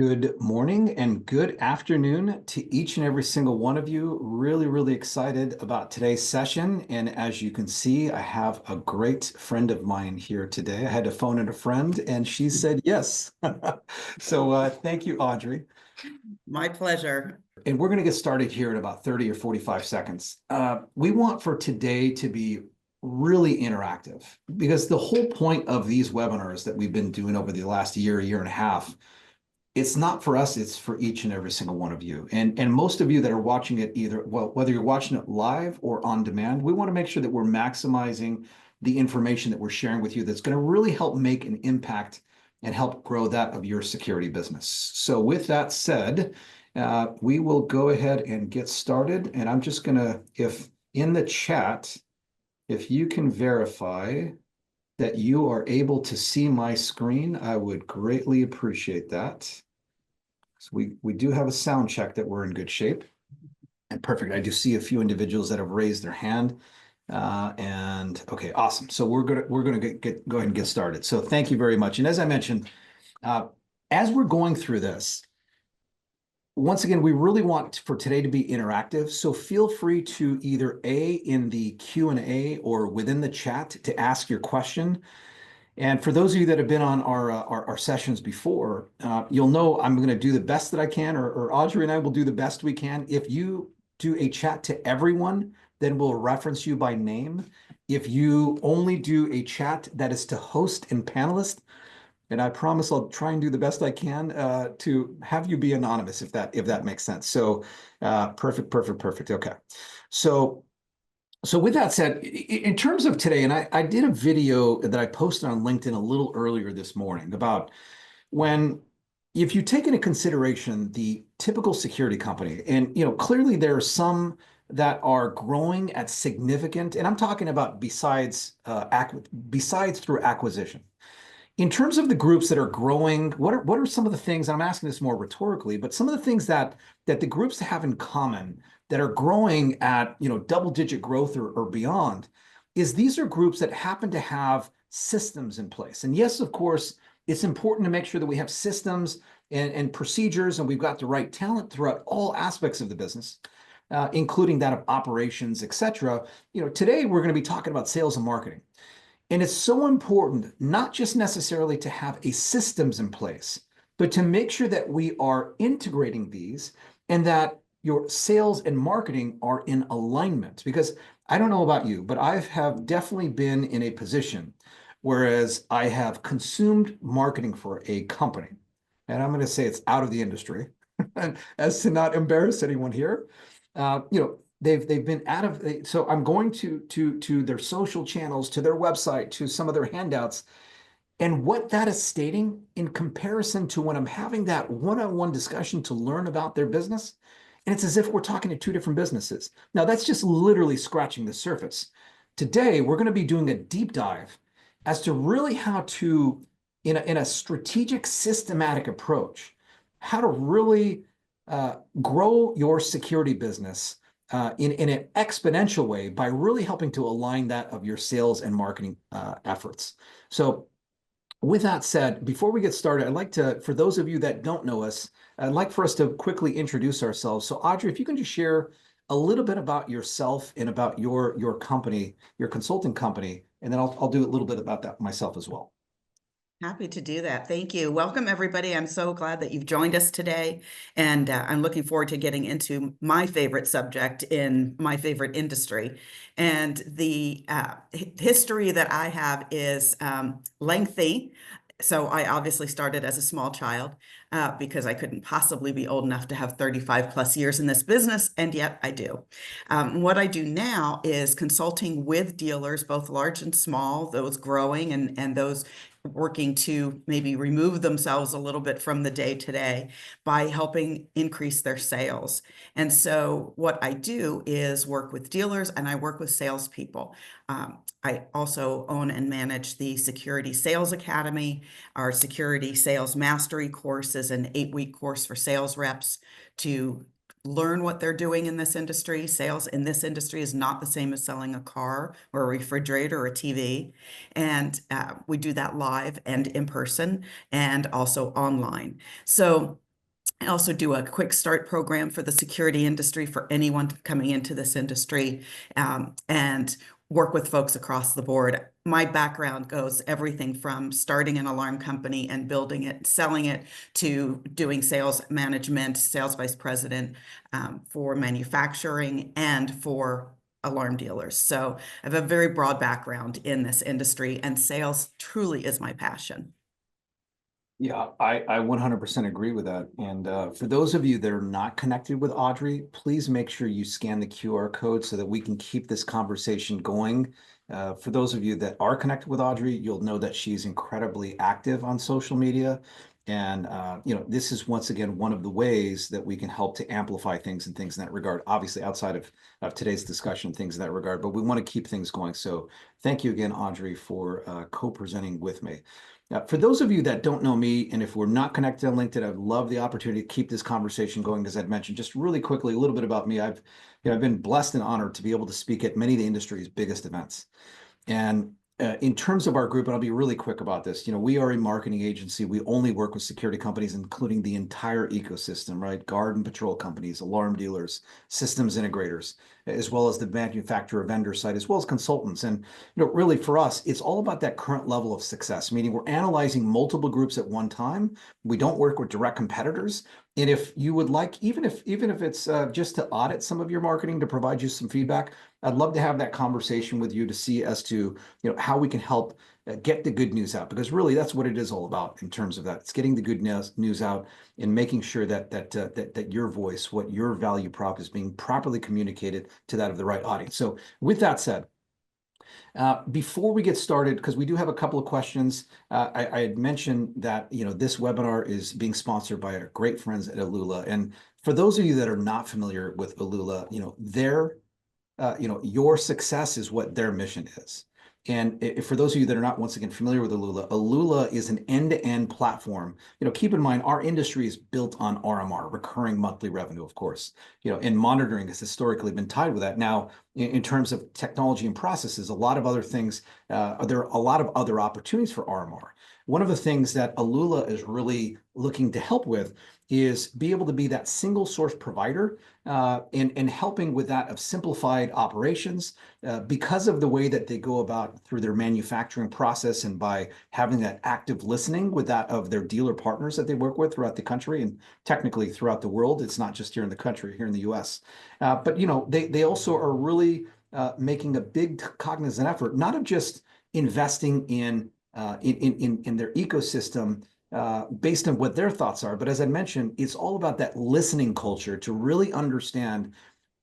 Good morning and good afternoon to each and every single one of you. Really, really excited about today's session. And as you can see, I have a great friend of mine here today. I had to phone in a friend and she said yes. So thank you, Audrey. My pleasure. And we're going to get started here in about 30 or 45 seconds. We want for today to be really interactive because the whole point of these webinars that we've been doing over the last year and a half, it's not for us, it's for each and every single one of you. And most of you that are watching it either, well, whether you're watching it live or on demand, we want to make sure that we're maximizing the information that we're sharing with you that's going to really help make an impact and help grow that of your security business. So with that said, we will go ahead and get started. And I'm just going to, if in the chat, if you can verify that you are able to see my screen, I would greatly appreciate that. So we do have a sound check that we're in good shape. And perfect. I do see a few individuals that have raised their hand. And okay, awesome. So we're gonna go ahead and get started. So thank you very much. And as I mentioned, as we're going through this, once again, we really want for today to be interactive. So feel free to either in the Q&A or within the chat to ask your question. And for those of you that have been on our sessions before, you'll know I'm going to do the best that I can, or Audrey and I will do the best we can. If you do a chat to everyone, then we'll reference you by name. If you only do a chat that is to host and panelist, and I promise I'll try and do the best I can to have you be anonymous, if that makes sense. So perfect. Okay. So with that said, in terms of today, and I did a video that I posted on LinkedIn a little earlier this morning about if you take into consideration the typical security company, and clearly there are some that are growing at significant, and I'm talking about besides through acquisition. In terms of the groups that are growing, what are some of the things, and I'm asking this more rhetorically, but some of the things that the groups have in common that are growing at double-digit growth or beyond, is these are groups that happen to have systems in place. And yes, of course, it's important to make sure that we have systems and procedures, and we've got the right talent throughout all aspects of the business, including that of operations, et cetera. Today we're going to be talking about sales and marketing. And it's so important, not just necessarily to have a systems in place, but to make sure that we are integrating these and that your sales and marketing are in alignment. Because I don't know about you, but I have definitely been in a position whereas I have consumed marketing for a company, and I'm going to say it's out of the industry, as to not embarrass anyone here. They've been out of, so I'm going to their social channels, to their website, to some of their handouts. And what that is stating in comparison to when I'm having that one-on-one discussion to learn about their business, and it's as if we're talking to two different businesses. Now, that's just literally scratching the surface. Today, we're going to be doing a deep dive as to really how to, in a strategic, systematic approach, how to really grow your security business in an exponential way by really helping to align that of your sales and marketing efforts. So with that said, before we get started, I'd like to, for those of you that don't know us, I'd like for us to quickly introduce ourselves. So Audrey, if you can just share a little bit about yourself and about your company, your consulting company, and then I'll do a little bit about that myself as well. Happy to do that. Thank you. Welcome, everybody. I'm so glad that you've joined us today. And I'm looking forward to getting into my favorite subject in my favorite industry. And the history that I have is lengthy. So I obviously started as a small child because I couldn't possibly be old enough to have 35 plus years in this business, and yet I do. What I do now is consulting with dealers, both large and small, those growing and those working to maybe remove themselves a little bit from the day-to-day by helping increase their sales. And so what I do is work with dealers and I work with salespeople. I also own and manage the Security Sales Academy. Our Security Sales Mastery course is an 8-week course for sales reps to learn what they're doing in this industry. Sales in this industry is not the same as selling a car or a refrigerator or a TV. And we do that live and in person and also online. So I also do a quick start program for the security industry for anyone coming into this industry, and work with folks across the board. My background goes everything from starting an alarm company and building it, selling it, to doing sales management, sales vice president, for manufacturing and for alarm dealers. So I have a very broad background in this industry, and sales truly is my passion. Yeah, I 100% agree with that. And for those of you that are not connected with Audrey, please make sure you scan the QR code so that we can keep this conversation going. For those of you that are connected with Audrey, you'll know that she's incredibly active on social media. And this is once again one of the ways that we can help to amplify things and things in that regard. Obviously, outside of today's discussion, things in that regard, but we want to keep things going. So thank you again, Audrey, for co-presenting with me. For those of you that don't know me, and if we're not connected on LinkedIn, I'd love the opportunity to keep this conversation going. As I'd mentioned, just really quickly, a little bit about me. I've been blessed and honored to be able to speak at many of the industry's biggest events. And in terms of our group, and I'll be really quick about this, we are a marketing agency. We only work with security companies, including the entire ecosystem, right? Guard and patrol companies, alarm dealers, systems integrators, as well as the manufacturer vendor side, as well as consultants. And really for us, it's all about that current level of success, meaning we're analyzing multiple groups at one time. We don't work with direct competitors. And if you would like, even if it's just to audit some of your marketing, to provide you some feedback, I'd love to have that conversation with you to see as to how we can help get the good news out, because really that's what it is all about in terms of that. It's getting the good news out and making sure that your voice, what your value prop is, being properly communicated to that of the right audience. So with that said, before we get started, because we do have a couple of questions, I had mentioned that this webinar is being sponsored by our great friends at Alula. And for those of you that are not familiar with Alula, your success is what their mission is. And for those of you that are not, once again, familiar with Alula, Alula is an end-to-end platform. Keep in mind, our industry is built on RMR, recurring monthly revenue, of course. And monitoring has historically been tied with that. Now, in terms of technology and processes, a lot of other things, there are a lot of other opportunities for RMR. One of the things that Alula is really looking to help with is be able to be that single source provider, and helping with that of simplified operations, because of the way that they go about through their manufacturing process, and by having that active listening with that of their dealer partners that they work with throughout the country and technically throughout the world. It's not just here in the country, here in the US. But they also are really making a big cognizant effort, not of just investing in their ecosystem, based on what their thoughts are. But as I mentioned, it's all about that listening culture to really understand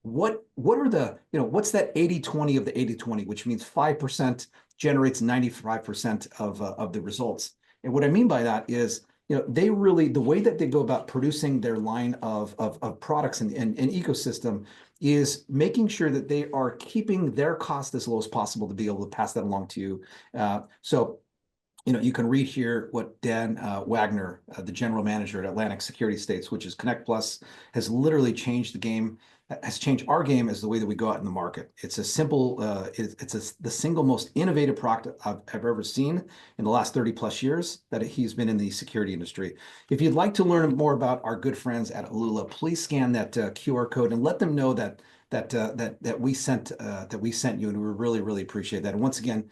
what are the, what's that 80-20 of the 80-20, which means 5% generates 95% of the results. And what I mean by that is, they really, the way that they go about producing their line of products and ecosystem is making sure that they are keeping their cost as low as possible to be able to pass that along to you. So you can read here what Dan Wagner, the general manager at Atlantic Security States, which is Connect Plus, has literally changed the game, has changed our game as the way that we go out in the market. It's a simple, the single most innovative product I've ever seen in the last 30 plus years that he's been in the security industry. If you'd like to learn more about our good friends at Alula, please scan that QR code and let them know that we sent you, and we really, really appreciate that. And once again,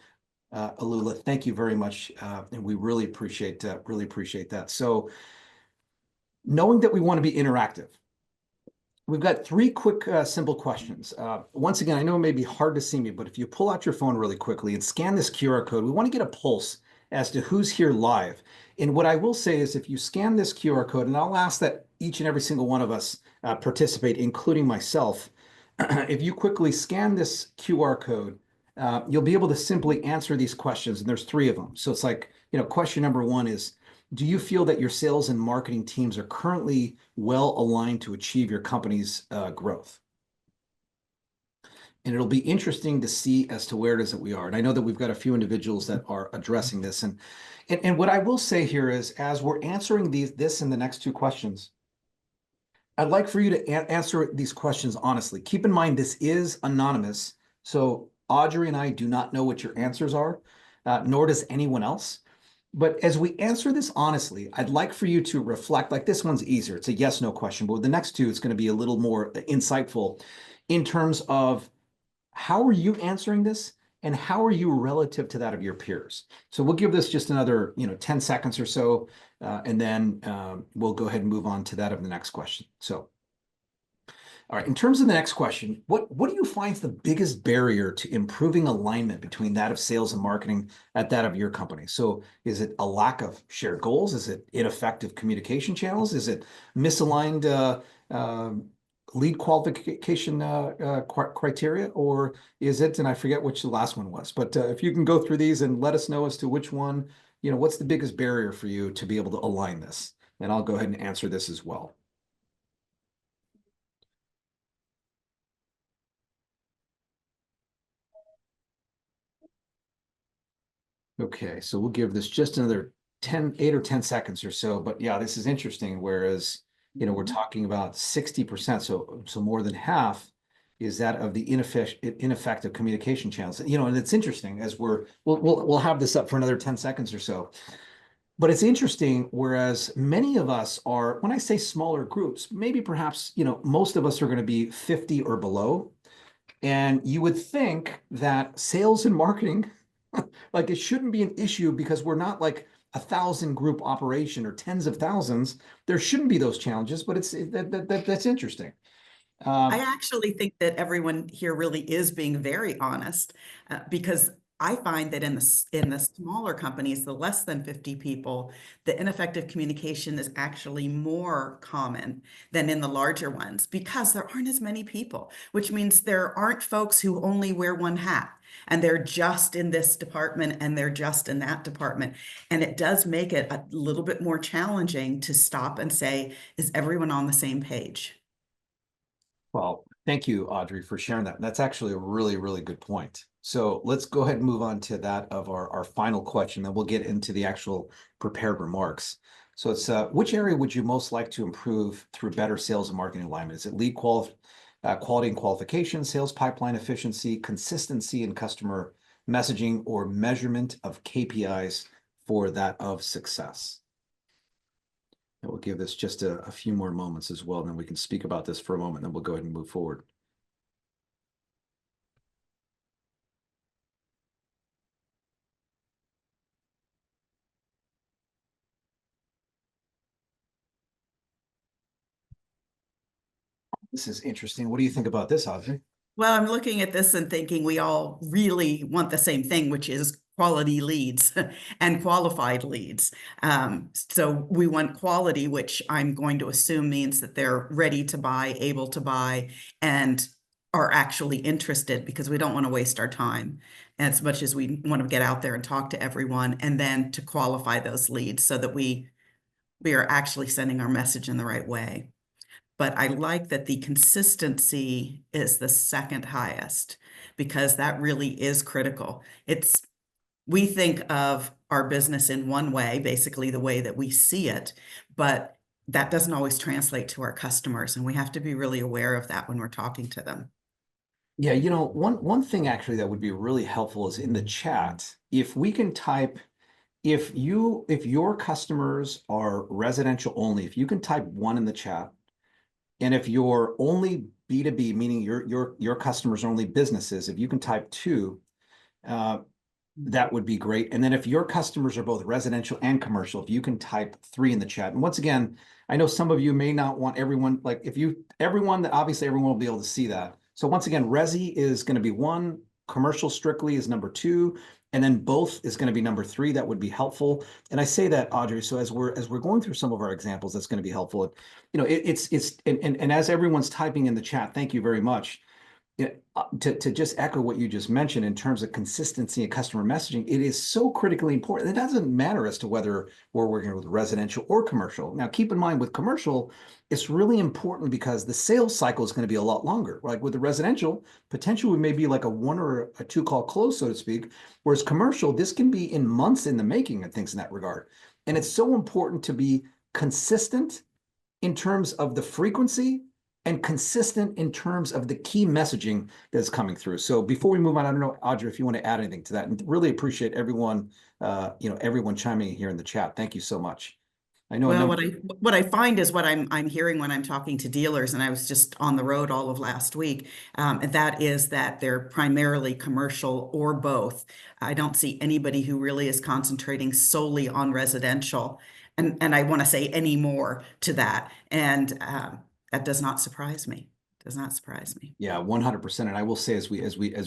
Alula, thank you very much, and we really appreciate that. So, knowing that we want to be interactive, we've got three quick, simple questions. Once again, I know it may be hard to see me, but if you pull out your phone really quickly and scan this QR code, we want to get a pulse as to who's here live. And what I will say is, if you scan this QR code, and I'll ask that each and every single one of us participate, including myself, if you quickly scan this QR code, you'll be able to simply answer these questions, and there's three of them. So it's like, question number one is, do you feel that your sales and marketing teams are currently well aligned to achieve your company's growth? And it'll be interesting to see as to where it is that we are. And I know that we've got a few individuals that are addressing this. And what I will say here is, as we're answering this in the next two questions, I'd like for you to answer these questions honestly. Keep in mind, this is anonymous. So Audrey and I do not know what your answers are, nor does anyone else. But as we answer this honestly, I'd like for you to reflect, like this one's easier. It's a yes, no question, but with the next two, it's going to be a little more insightful in terms of how are you answering this and how are you relative to that of your peers? So we'll give this just another, 10 seconds or so, and then we'll go ahead and move on to that of the next question. So, all right, in terms of the next question, what do you find is the biggest barrier to improving alignment between that of sales and marketing at that of your company? So is it a lack of shared goals? Is it ineffective communication channels? Is it misaligned lead qualification criteria? Or is it, and I forget which the last one was, but if you can go through these and let us know as to which one, what's the biggest barrier for you to be able to align this? And I'll go ahead and answer this as well. Okay, so we'll give this just another 8 or 10 seconds or so. But yeah, this is interesting. Whereas, we're talking about 60%, so more than half is that of the ineffective communication channels. And it's interesting as we'll have this up for another 10 seconds or so. But it's interesting, whereas many of us are, when I say smaller groups, maybe perhaps, most of us are going to be 50 or below. And you would think that sales and marketing, like it shouldn't be an issue because we're not like 1,000 group operation or tens of thousands. There shouldn't be those challenges, but that's interesting. I actually think that everyone here really is being very honest, because I find that in the smaller companies, the less than 50 people, the ineffective communication is actually more common than in the larger ones because there aren't as many people, which means there aren't folks who only wear one hat and they're just in this department and they're just in that department. And it does make it a little bit more challenging to stop and say, is everyone on the same page? Well, thank you, Audrey, for sharing that. That's actually a really, really good point. So let's go ahead and move on to that of our final question, then we'll get into the actual prepared remarks. So it's which area would you most like to improve through better sales and marketing alignment? Is it lead quality and qualification, sales pipeline efficiency, consistency in customer messaging, or measurement of KPIs for that of success? And we'll give this just a few more moments as well, and then we can speak about this for a moment, then we'll go ahead and move forward. This is interesting. What do you think about this, Audrey? Well, I'm looking at this and thinking we all really want the same thing, which is quality leads and qualified leads. So we want quality, which I'm going to assume means that they're ready to buy, able to buy, and are actually interested because we don't want to waste our time as much as we want to get out there and talk to everyone, and then to qualify those leads so that we are actually sending our message in the right way. But I like that the consistency is the second highest because that really is critical. We think of our business in one way, basically the way that we see it, but that doesn't always translate to our customers, and we have to be really aware of that when we're talking to them. Yeah, one thing actually that would be really helpful is in the chat, if we can type, if your customers are residential only, if you can type 1 in the chat, and if you're only B2B, meaning your customers are only businesses, if you can type 2, that would be great. And then if your customers are both residential and commercial, if you can type 3 in the chat. And once again, I know some of you may not want everyone, like everyone, obviously everyone will be able to see that. So once again, resi is going to be 1, commercial strictly is number 2, and then both is going to be number 3. That would be helpful. And I say that, Audrey, so as we're going through some of our examples, that's going to be helpful. And as everyone's typing in the chat, thank you very much. To just echo what you just mentioned in terms of consistency and customer messaging, it is so critically important. It doesn't matter as to whether we're working with residential or commercial. Now, keep in mind with commercial, it's really important because the sales cycle is going to be a lot longer. Like with the residential, potentially we may be like a 1 or a 2 call close, so to speak. Whereas commercial, this can be in months in the making and things in that regard. And it's so important to be consistent in terms of the frequency and consistent in terms of the key messaging that's coming through. So before we move on, I don't know, Audrey, if you want to add anything to that, and really appreciate everyone, everyone chiming in here in the chat. Thank you so much. I know a Well, number. what I find is what I'm hearing when I'm talking to dealers, and I was just on the road all of last week, and that is that they're primarily commercial or both. I don't see anybody who really is concentrating solely on residential, and I want to say any more to that, and that does not surprise me. Does not surprise me. Yeah, 100%. And I will say, as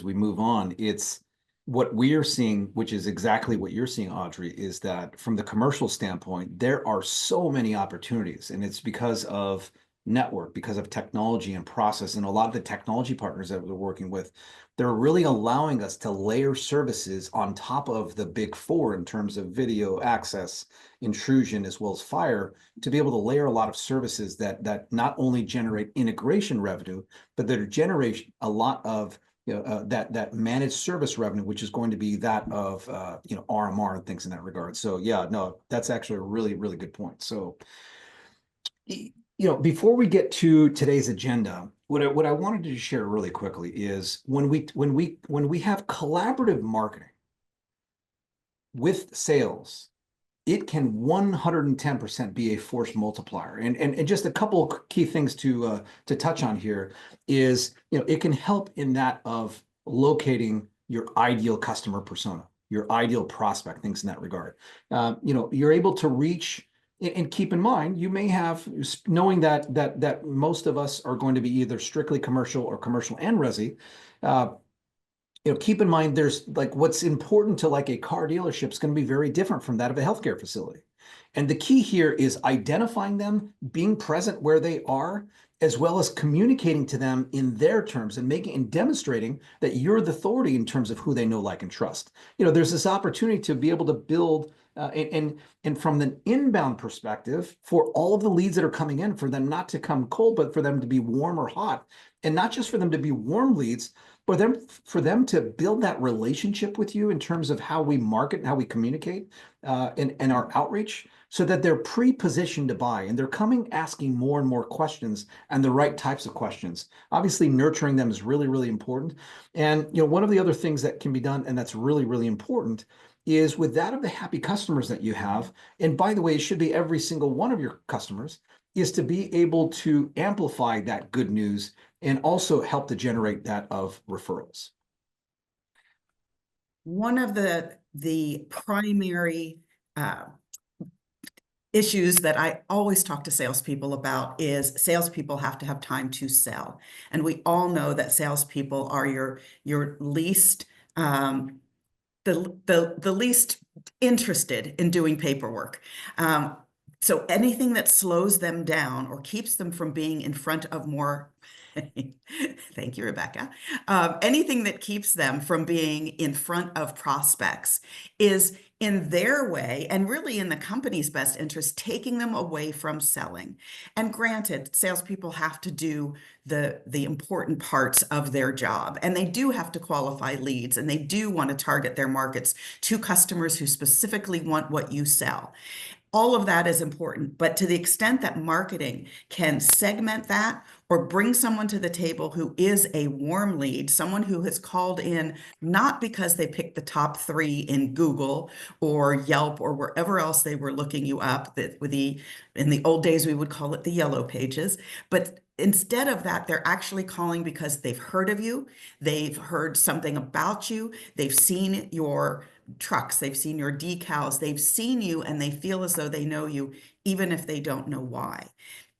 we move on, it's what we are seeing, which is exactly what you're seeing, Audrey, is that from the commercial standpoint, there are so many opportunities, and it's because of network, because of technology and process, and a lot of the technology partners that we're working with, they're really allowing us to layer services on top of the big four in terms of video access, intrusion, as well as fire, to be able to layer a lot of services that not only generate integration revenue, but that generate a lot of that managed service revenue, which is going to be that of RMR and things in that regard. So yeah, no, that's actually a really, really good point. So before we get to today's agenda, what I wanted to share really quickly is when we have collaborative marketing with sales, it can 110% be a force multiplier. And just a couple of key things to touch on here is, it can help in that of locating your ideal customer persona, your ideal prospect, things in that regard. You're able to reach, and keep in mind, you may have, knowing that most of us are going to be either strictly commercial or commercial and resi, keep in mind, there's like what's important to like a car dealership is going to be very different from that of a healthcare facility. And the key here is identifying them, being present where they are, as well as communicating to them in their terms and making and demonstrating that you're the authority in terms of who they know, like, and trust. There's this opportunity to be able to build and from an inbound perspective, for all of the leads that are coming in, for them not to come cold, but for them to be warm or hot, and not just for them to be warm leads, but for them to build that relationship with you in terms of how we market and how we communicate and our outreach, so that they're pre-positioned to buy and they're coming asking more and more questions and the right types of questions. Obviously, nurturing them is really, really important. And one of the other things that can be done, and that's really, really important, is with that of the happy customers that you have. And by the way, it should be every single one of your customers, is to be able to amplify that good news and also help to generate that of referrals. One of the primary issues that I always talk to salespeople about is salespeople have to have time to sell. And we all know that salespeople are your least the least interested in doing paperwork. So anything that slows them down or keeps them from being in front of more, thank you, Rebecca. Anything that keeps them from being in front of prospects is in their way, and really in the company's best interest, taking them away from selling. And granted, salespeople have to do the important parts of their job, and they do have to qualify leads, and they do want to target their markets to customers who specifically want what you sell. All of that is important, but to the extent that marketing can segment that or bring someone to the table who is a warm lead, someone who has called in not because they picked the top 3 in Google or Yelp or wherever else they were looking you up, that in the old days we would call it the yellow pages, but instead of that, they're actually calling because they've heard of you, they've heard something about you, they've seen your trucks, they've seen your decals, they've seen you, and they feel as though they know you, even if they don't know why.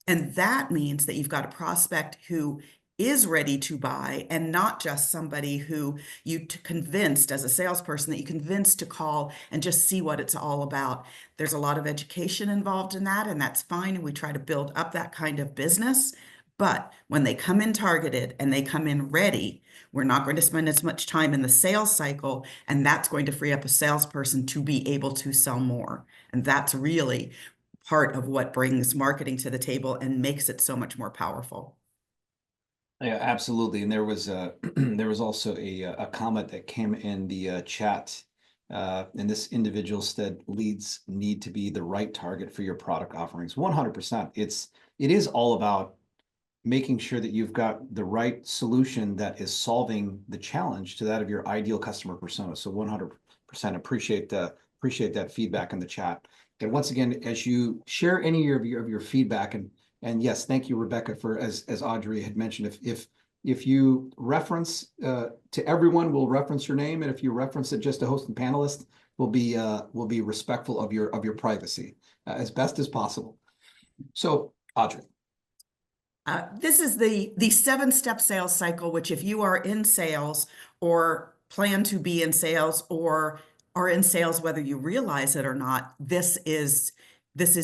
And that means that you've got a prospect who is ready to buy, and not just somebody who you convinced as a salesperson that you convinced to call and just see what it's all about. There's a lot of education involved in that, and that's fine. And we try to build up that kind of business. But when they come in targeted and they come in ready, we're not going to spend as much time in the sales cycle, and that's going to free up a salesperson to be able to sell more. And that's really part of what brings marketing to the table and makes it so much more powerful. Yeah, absolutely. And there was there was also a comment that came in the chat, and this individual said leads need to be the right target for your product offerings. 100%. It is all about making sure that you've got the right solution that is solving the challenge to that of your ideal customer persona. So 100% appreciate that feedback in the chat. And once again, as you share any of your feedback, and yes, thank you, Rebecca, for as Audrey had mentioned, if you reference to everyone, we'll reference your name, and if you reference it just to host and panelist, we'll be respectful of your privacy as best as possible. So, Audrey. This is the 7-step sales cycle, which if you are in sales or plan to be in sales or are in sales, whether you realize it or not, this is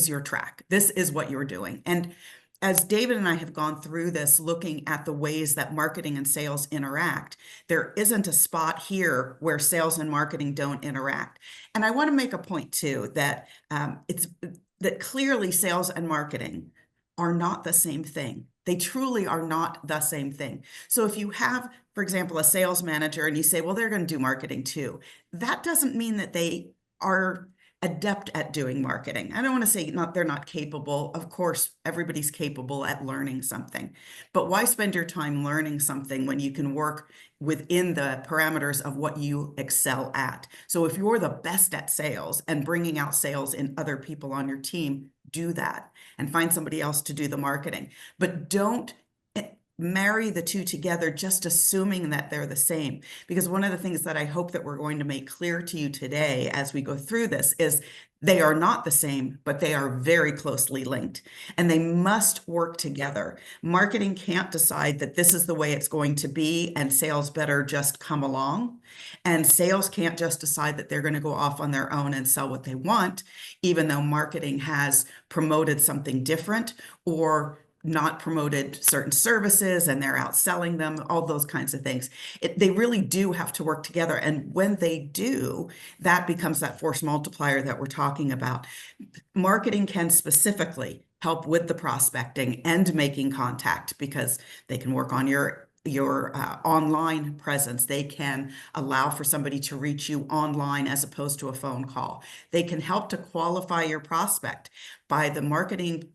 your track. This is what you're doing. And as David and I have gone through this, looking at the ways that marketing and sales interact, there isn't a spot here where sales and marketing don't interact. And I want to make a point too, that that clearly sales and marketing are not the same thing. They truly are not the same thing. So if you have, for example, a sales manager and you say, well, they're going to do marketing too, that doesn't mean that they are adept at doing marketing. I don't want to say they're not capable. Of course, everybody's capable at learning something. But why spend your time learning something when you can work within the parameters of what you excel at? So if you're the best at sales and bringing out sales in other people on your team, do that and find somebody else to do the marketing. But don't marry the two together just assuming that they're the same. Because one of the things that I hope that we're going to make clear to you today as we go through this is they are not the same, but they are very closely linked and they must work together. Marketing can't decide that this is the way it's going to be and sales better just come along. And sales can't just decide that they're going to go off on their own and sell what they want, even though marketing has promoted something different or not promoted certain services and they're outselling them, all those kinds of things. They really do have to work together. And when they do, that becomes that force multiplier that we're talking about. Marketing can specifically help with the prospecting and making contact because they can work on your online presence. They can allow for somebody to reach you online as opposed to a phone call. They can help to qualify your prospect by the marketing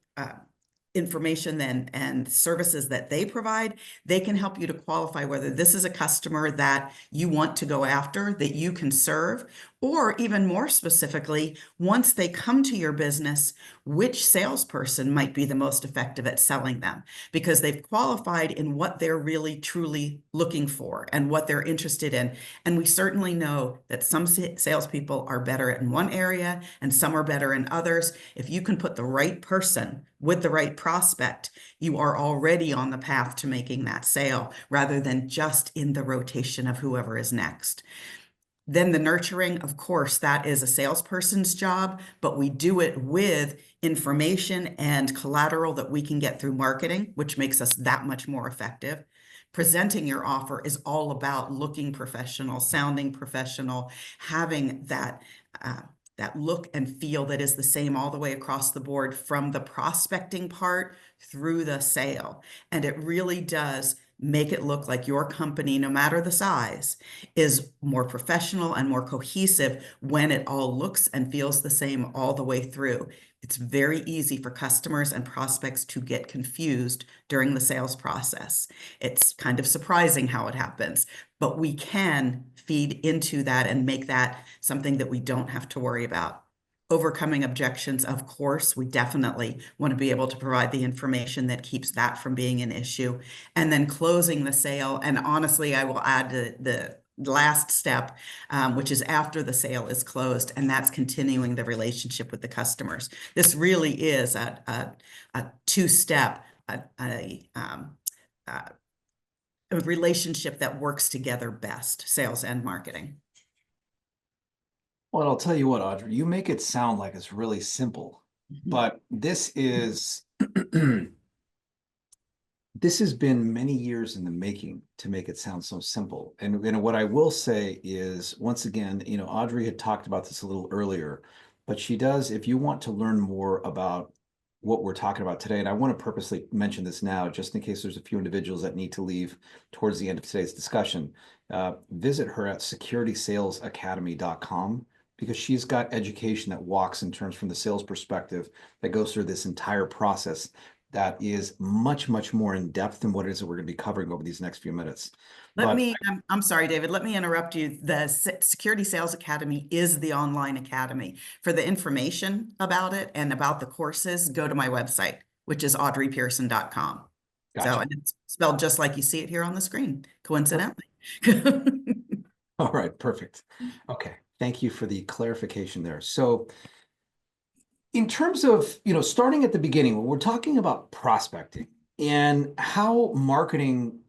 information and services that they provide. They can help you to qualify whether this is a customer that you want to go after, that you can serve, or even more specifically, once they come to your business, which salesperson might be the most effective at selling them because they've qualified in what they're really truly looking for and what they're interested in. And we certainly know that some salespeople are better in one area and some are better in others. If you can put the right person with the right prospect, you are already on the path to making that sale rather than just in the rotation of whoever is next. Then the nurturing, of course, that is a salesperson's job, but we do it with information and collateral that we can get through marketing, which makes us that much more effective. Presenting your offer is all about looking professional, sounding professional, having that look and feel that is the same all the way across the board from the prospecting part through the sale. And it really does make it look like your company, no matter the size, is more professional and more cohesive when it all looks and feels the same all the way through. It's very easy for customers and prospects to get confused during the sales process. It's kind of surprising how it happens, but we can feed into that and make that something that we don't have to worry about. Overcoming objections, of course, we definitely want to be able to provide the information that keeps that from being an issue. And then closing the sale. And honestly, I will add the last step, which is after the sale is closed, and that's continuing the relationship with the customers. This really is a two-step, a relationship that works together best, sales and marketing. Well, I'll tell you what, Audrey, you make it sound like it's really simple, but this is this has been many years in the making to make it sound so simple. And what I will say is, once again, Audrey had talked about this a little earlier, but she does, if you want to learn more about what we're talking about today, and I want to purposely mention this now, just in case there's a few individuals that need to leave towards the end of today's discussion, visit her at securitysalesacademy.com. because she's got education that walks in terms from the sales perspective that goes through this entire process. that is much, much more in depth than what it is that we're going to be covering over these next few minutes. Let But me, I'm sorry, David, let me interrupt you. The Security Sales Academy is the online academy. For the information about it and about the courses, go to my website, which is audreypierson.com. So, gotcha. and it's spelled just like you see it here on the screen, coincidentally. All right, perfect. Okay, thank you for the clarification there. So in terms of, starting at the beginning, when we're talking about prospecting and how marketing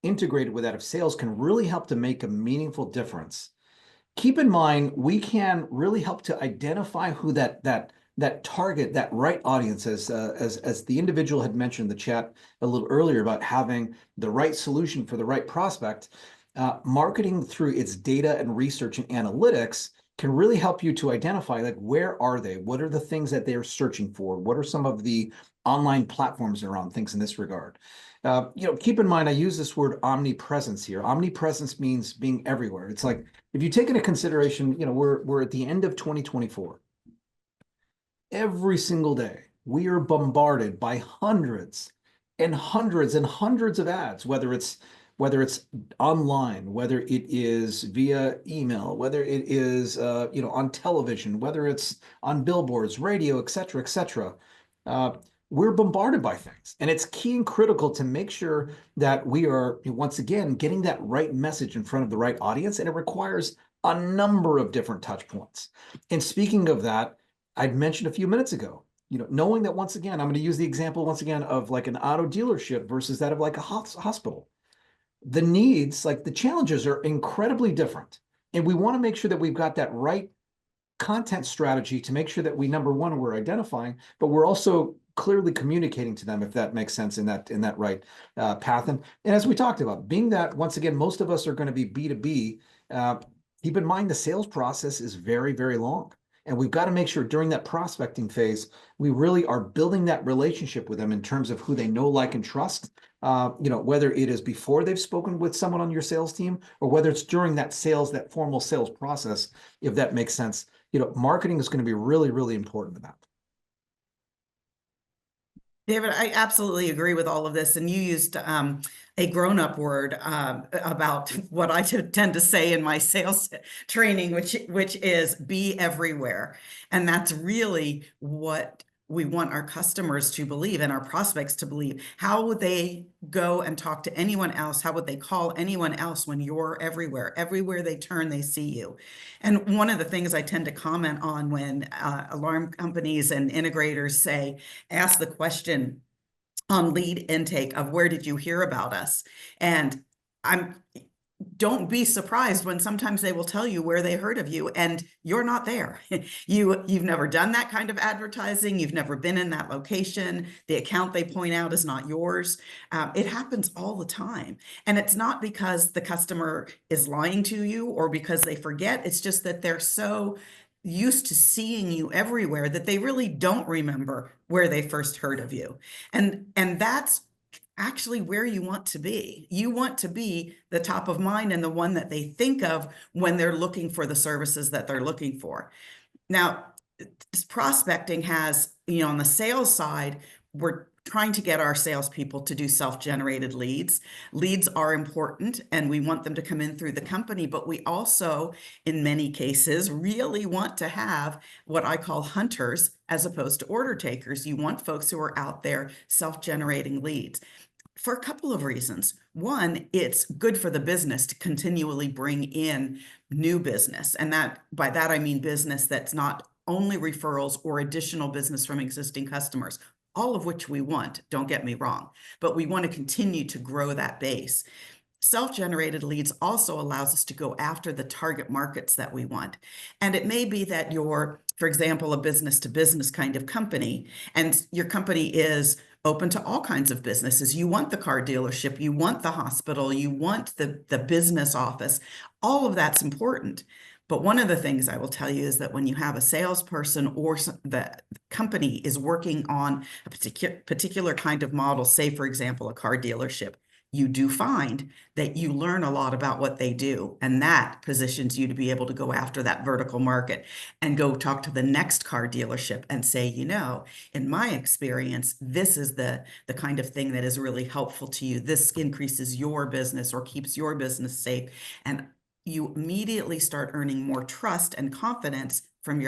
integrated with that of sales can really help to make a meaningful difference, keep in mind we can really help to identify who that target, that right audience, as the individual had mentioned in the chat a little earlier about having the right solution for the right prospect. Marketing through its data and research and analytics can really help you to identify, like, where are they? What are the things that they're searching for? What are some of the online platforms around things in this regard? Keep in mind, I use this word omnipresence here. Omnipresence means being everywhere. It's like, if you take into consideration, we're at the end of 2024. Every single day, we are bombarded by hundreds and hundreds and hundreds of ads, whether it's online, whether it is via email, whether it is on television, whether it's on billboards, radio, et cetera, et cetera. We're bombarded by things, and it's key and critical to make sure that we are, once again, getting that right message in front of the right audience, and it requires a number of different touch points. And speaking of that, I'd mentioned a few minutes ago, knowing that, once again, I'm going to use the example once again of like an auto dealership versus that of like a hospital. The needs, like the challenges, are incredibly different. And we want to make sure that we've got that right content strategy to make sure that we, number one, we're identifying, but we're also clearly communicating to them, if that makes sense, in that right path. And as we talked about, being that, once again, most of us are going to be B2B, keep in mind the sales process is very, very long. And we've got to make sure during that prospecting phase, we really are building that relationship with them in terms of who they know, like, and trust. Whether it is before they've spoken with someone on your sales team, or whether it's during that formal sales process, if that makes sense. Marketing is going to be really, really important to that. David, I absolutely agree with all of this. And you used a grown-up word about what I tend to say in my sales training, which is be everywhere. And that's really what we want our customers to believe and our prospects to believe. How would they go and talk to anyone else? How would they call anyone else when you're everywhere? Everywhere they turn, they see you. And one of the things I tend to comment on when alarm companies and integrators say, ask the question on lead intake of where did you hear about us? And don't be surprised when sometimes they will tell you where they heard of you and you're not there. You've never done that kind of advertising. You've never been in that location. The account they point out is not yours. It happens all the time. And it's not because the customer is lying to you or because they forget. It's just that they're so used to seeing you everywhere that they really don't remember where they first heard of you. And that's actually where you want to be. You want to be the top of mind and the one that they think of when they're looking for the services that they're looking for. Now, prospecting has, on the sales side, we're trying to get our salespeople to do self-generated leads. Leads are important and we want them to come in through the company, but we also, in many cases, really want to have what I call hunters as opposed to order takers. You want folks who are out there self-generating leads for a couple of reasons. One, it's good for the business to continually bring in new business. And by that, I mean business that's not only referrals or additional business from existing customers, all of which we want, don't get me wrong, but we want to continue to grow that base. Self-generated leads also allows us to go after the target markets that we want. And it may be that you're, for example, a business-to-business kind of company, and your company is open to all kinds of businesses. You want the car dealership, you want the hospital, you want the business office. All of that's important. But one of the things I will tell you is that when you have a salesperson or the company is working on a particular kind of model, say, for example, a car dealership, you do find that you learn a lot about what they do, and that positions you to be able to go after that vertical market and go talk to the next car dealership and say, in my experience, this is the kind of thing that is really helpful to you. This increases your business or keeps your business safe. And you immediately start earning more trust and confidence from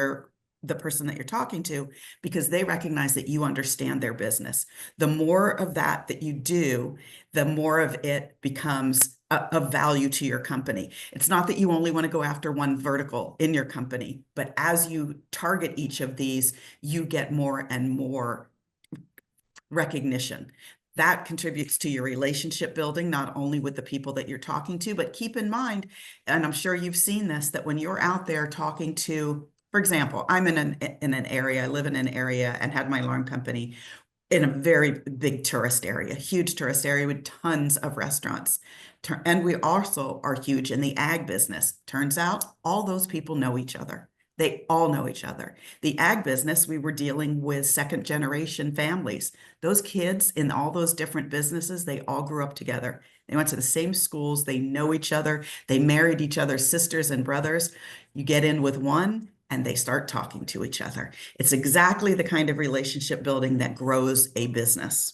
the person that you're talking to, because they recognize that you understand their business. The more of that you do, the more of it becomes of value to your company. It's not that you only want to go after one vertical in your company, but as you target each of these, you get more and more recognition. That contributes to your relationship building, not only with the people that you're talking to, but keep in mind, and I'm sure you've seen this, that when you're out there talking to, for example, I'm in an area, I live in an area and had my alarm company in a very big tourist area, huge tourist area with tons of restaurants. And we also are huge in the ag business. Turns out all those people know each other. They all know each other. The ag business, we were dealing with second generation families. Those kids in all those different businesses, they all grew up together. They went to the same schools. They know each other. They married each other's sisters and brothers. You get in with one and they start talking to each other. It's exactly the kind of relationship building that grows a business.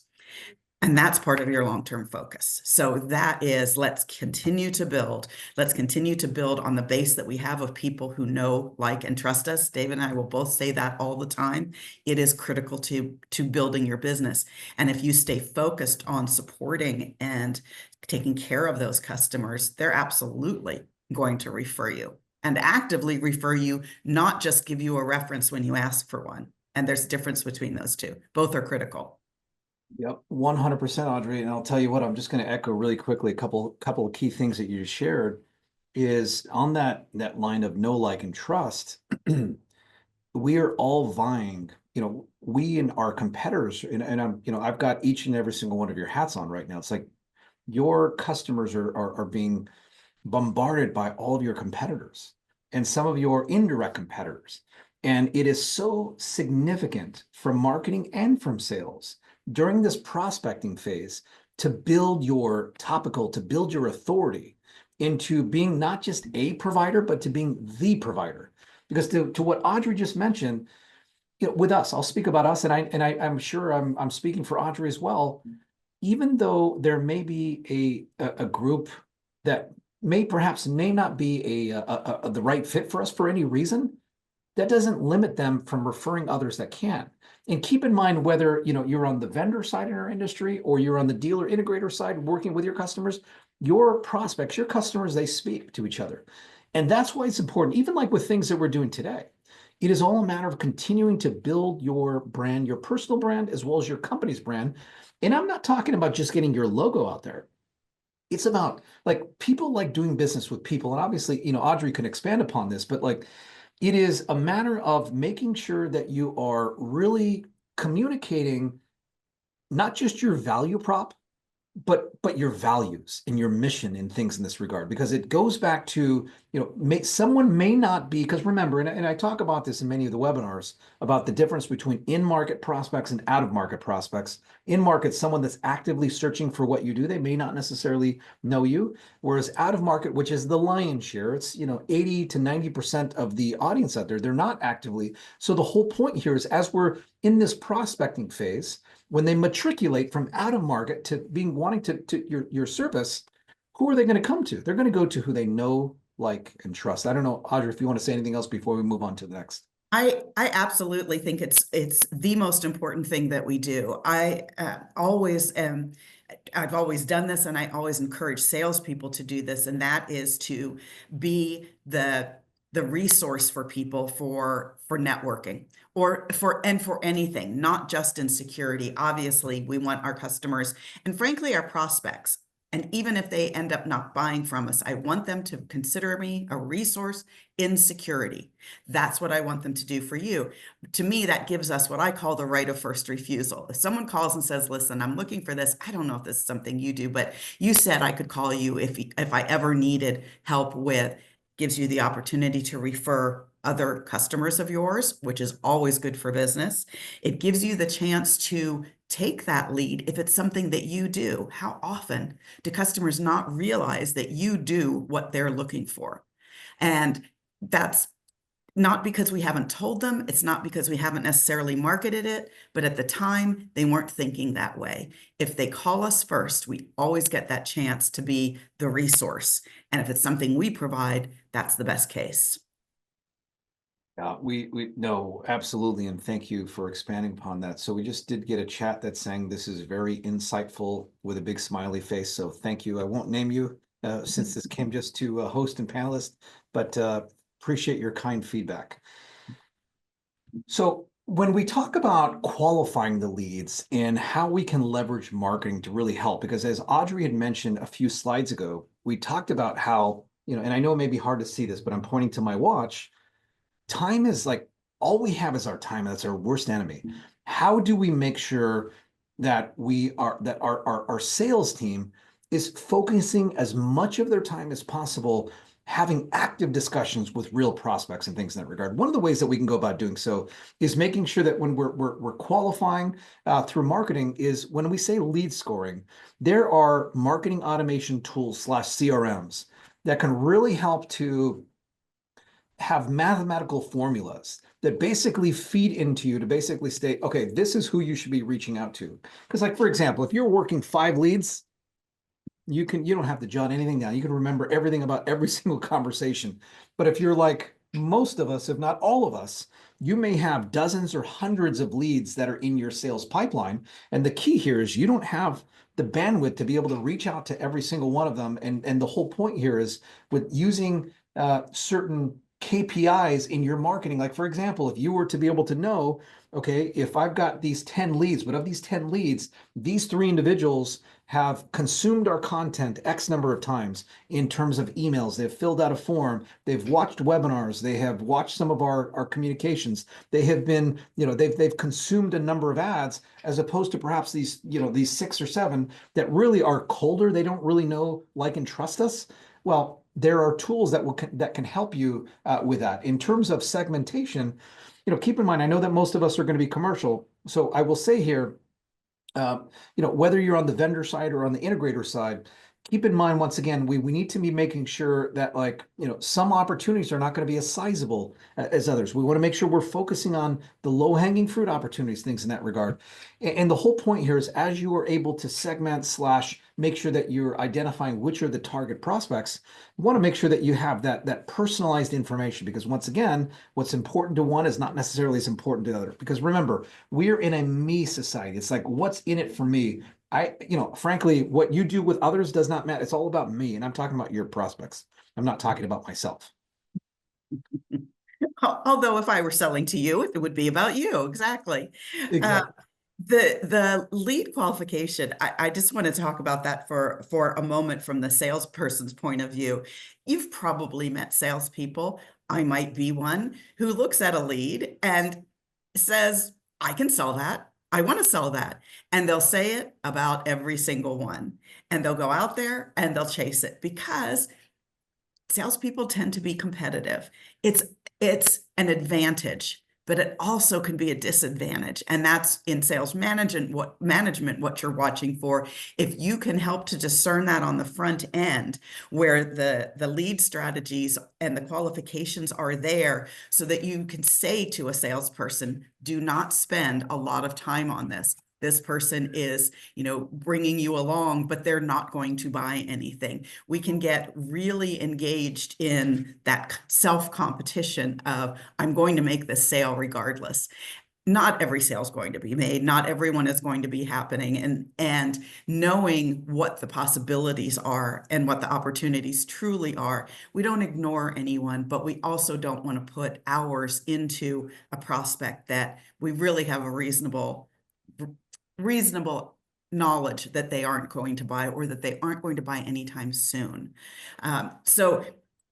And that's part of your long-term focus. So that is, let's continue to build. Let's continue to build on the base that we have of people who know, like, and trust us. Dave and I will both say that all the time. It is critical to building your business. And if you stay focused on supporting and taking care of those customers, they're absolutely going to refer you and actively refer you, not just give you a reference when you ask for one. And there's a difference between those two. Both are critical. Yep, 100%, Audrey. And I'll tell you what, I'm just going to echo really quickly a couple of key things that you shared is on that line of know, like, and trust. We are all vying, we and our competitors, and I'm, I've got each and every single one of your hats on right now. It's like your customers are being bombarded by all of your competitors and some of your indirect competitors. And it is so significant from marketing and from sales during this prospecting phase to build your topical, to build your authority into being not just a provider, but to being the provider. Because to what Audrey just mentioned, with us, I'll speak about us, and I'm sure I'm speaking for Audrey as well. Even though there may be a group that may not be the right fit for us for any reason, that doesn't limit them from referring others that can. And keep in mind whether you're on the vendor side in our industry or you're on the dealer integrator side working with your customers, your prospects, your customers, they speak to each other. And that's why it's important, even like with things that we're doing today. It is all a matter of continuing to build your brand, your personal brand, as well as your company's brand. And I'm not talking about just getting your logo out there. It's about like people like doing business with people. And obviously, Audrey can expand upon this, but like it is a matter of making sure that you are really communicating not just your value prop, but your values and your mission and things in this regard, because it goes back to, someone may not be, because remember, and I talk about this in many of the webinars about the difference between in-market prospects and out-of-market prospects. In market, someone that's actively searching for what you do, they may not necessarily know you, whereas out of market, which is the lion's share, it's 80 to 90% of the audience out there, they're not actively. So the whole point here is, as we're in this prospecting phase, when they matriculate from out of market to being wanting to your service, who are they going to come to? They're going to go to who they know, like, and trust. I don't know, Audrey, if you want to say anything else before we move on to the next. I absolutely think it's the most important thing that we do. I've always done this, and I always encourage salespeople to do this, and that is to be the resource for people for networking or for anything, not just in security. Obviously, we want our customers and frankly our prospects. And even if they end up not buying from us, I want them to consider me a resource in security. That's what I want them to do for you. To me, that gives us what I call the right of first refusal. If someone calls and says, listen, I'm looking for this. I don't know if this is something you do, but you said I could call you if I ever needed help with, gives you the opportunity to refer other customers of yours, which is always good for business. It gives you the chance to take that lead if it's something that you do. How often do customers not realize that you do what they're looking for? And that's not because we haven't told them, it's not because we haven't necessarily marketed it, but at the time, they weren't thinking that way. If they call us first, we always get that chance to be the resource. And if it's something we provide, that's the best case. Yeah, we no, absolutely, and thank you for expanding upon that. So we just did get a chat that's saying this is very insightful with a big smiley face. So thank you. I won't name you since this came just to host and panelist, but appreciate your kind feedback. So when we talk about qualifying the leads and how we can leverage marketing to really help, because as Audrey had mentioned a few slides ago, we talked about how, and I know it may be hard to see this, but I'm pointing to my watch. Time is like all we have is our time. That's our worst enemy. How do we make sure that our sales team is focusing as much of their time as possible, having active discussions with real prospects and things in that regard? One of the ways that we can go about doing so is making sure that when we're qualifying through marketing is when we say lead scoring, there are marketing automation tools / CRMs that can really help to have mathematical formulas that basically feed into you to basically state, okay, this is who you should be reaching out to. Because like, for example, if you're working 5 leads, you don't have to jot anything down. You can remember everything about every single conversation. But if you're like most of us, if not all of us, you may have dozens or hundreds of leads that are in your sales pipeline. And the key here is you don't have the bandwidth to be able to reach out to every single one of them. And the whole point here is with using certain KPIs in your marketing. Like, for example, if you were to be able to know, okay, if I've got these 10 leads, but of these 10 leads, these 3 individuals have consumed our content X number of times in terms of emails, they've filled out a form, they've watched webinars, they have watched some of our communications, they have been, they've consumed a number of ads, as opposed to perhaps these 6 or 7 that really are colder, they don't really know, like, and trust us. Well, there are tools that can help you with that. In terms of segmentation, keep in mind, I know that most of us are going to be commercial. So I will say here, whether you're on the vendor side or on the integrator side, keep in mind, once again, we need to be making sure that, like, some opportunities are not going to be as sizable as others. We want to make sure we're focusing on the low-hanging fruit opportunities, things in that regard. And the whole point here is, as you are able to segment / make sure that you're identifying which are the target prospects, you want to make sure that you have that personalized information, because once again, what's important to one is not necessarily as important to the other. Because remember, we're in a me society. It's like, what's in it for me? Frankly, what you do with others does not matter. It's all about me. And I'm talking about your prospects. I'm not talking about myself. Although if I were selling to you, it would be about you. Exactly. Exactly. The lead qualification, I just want to talk about that for a moment from the salesperson's point of view. You've probably met salespeople, I might be one, who looks at a lead and says, I can sell that. I want to sell that. And they'll say it about every single one. And they'll go out there and they'll chase it, because salespeople tend to be competitive. It's an advantage, but it also can be a disadvantage. And that's in sales management, what you're watching for. If you can help to discern that on the front end, where the lead strategies and the qualifications are there, so that you can say to a salesperson, do not spend a lot of time on this. This person is, bringing you along, but they're not going to buy anything. We can get really engaged in that self-competition of, I'm going to make this sale regardless. Not every sale is going to be made. Not everyone is going to be happening. And knowing what the possibilities are and what the opportunities truly are, we don't ignore anyone, but we also don't want to put hours into a prospect that we really have a reasonable knowledge that they aren't going to buy, or that they aren't going to buy anytime soon. So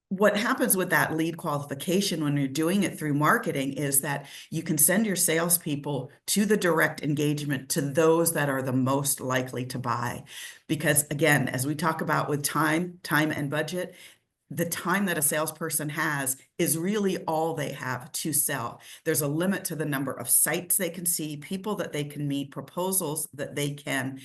what happens with that lead qualification when you're doing it through marketing is that you can send your salespeople to the direct engagement, to those that are the most likely to buy. Because again, as we talk about with time and budget, the time that a salesperson has is really all they have to sell. There's a limit to the number of sites they can see, people that they can meet, proposals that they can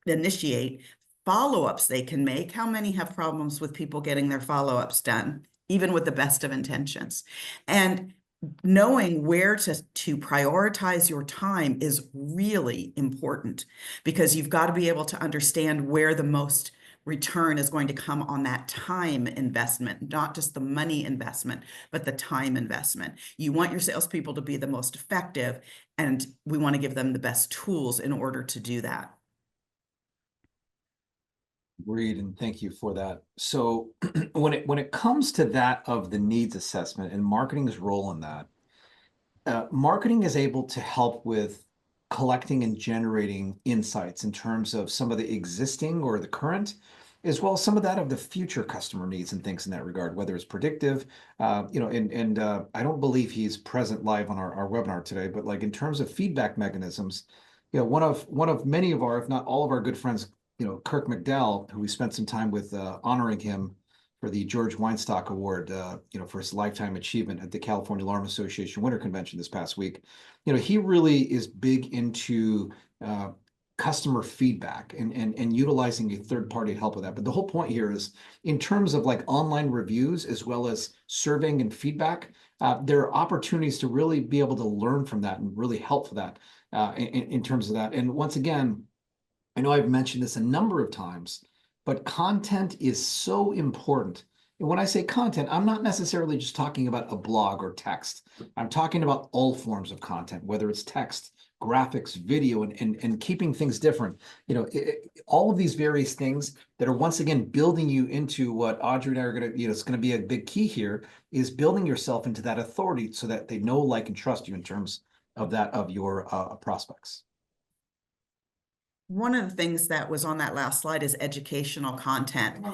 initiate, follow-ups they can make. How many have problems with people getting their follow-ups done, even with the best of intentions? And knowing where to prioritize your time is really important, because you've got to be able to understand where the most return is going to come on that time investment, not just the money investment, but the time investment. You want your salespeople to be the most effective, and we want to give them the best tools in order to do that. Agreed, and thank you for that. So when it comes to that of the needs assessment and marketing's role in that, marketing is able to help with collecting and generating insights in terms of some of the existing or the current, as well as some of that of the future customer needs and things in that regard, whether it's predictive, and I don't believe he's present live on our webinar today, but like in terms of feedback mechanisms, one of many of our, if not all of our good friends, Kirk McDowell, who we spent some time with honoring him for the George Weinstock Award, for his lifetime achievement at the California Alarm Association Winter Convention this past week. He really is big into customer feedback and utilizing a third party to help with that. But the whole point here is in terms of like online reviews as well as surveying and feedback, there are opportunities to really be able to learn from that and really help for that in terms of that. And once again, I know I've mentioned this a number of times, but content is so important. And when I say content, I'm not necessarily just talking about a blog or text. I'm talking about all forms of content, whether it's text, graphics, video, and keeping things different. All of these various things that are once again building you into what Audrey and I are going to, it's going to be a big key here, is building yourself into that authority so that they know, like, and trust you in terms of that of your prospects. One of the things that was on that last slide is educational content.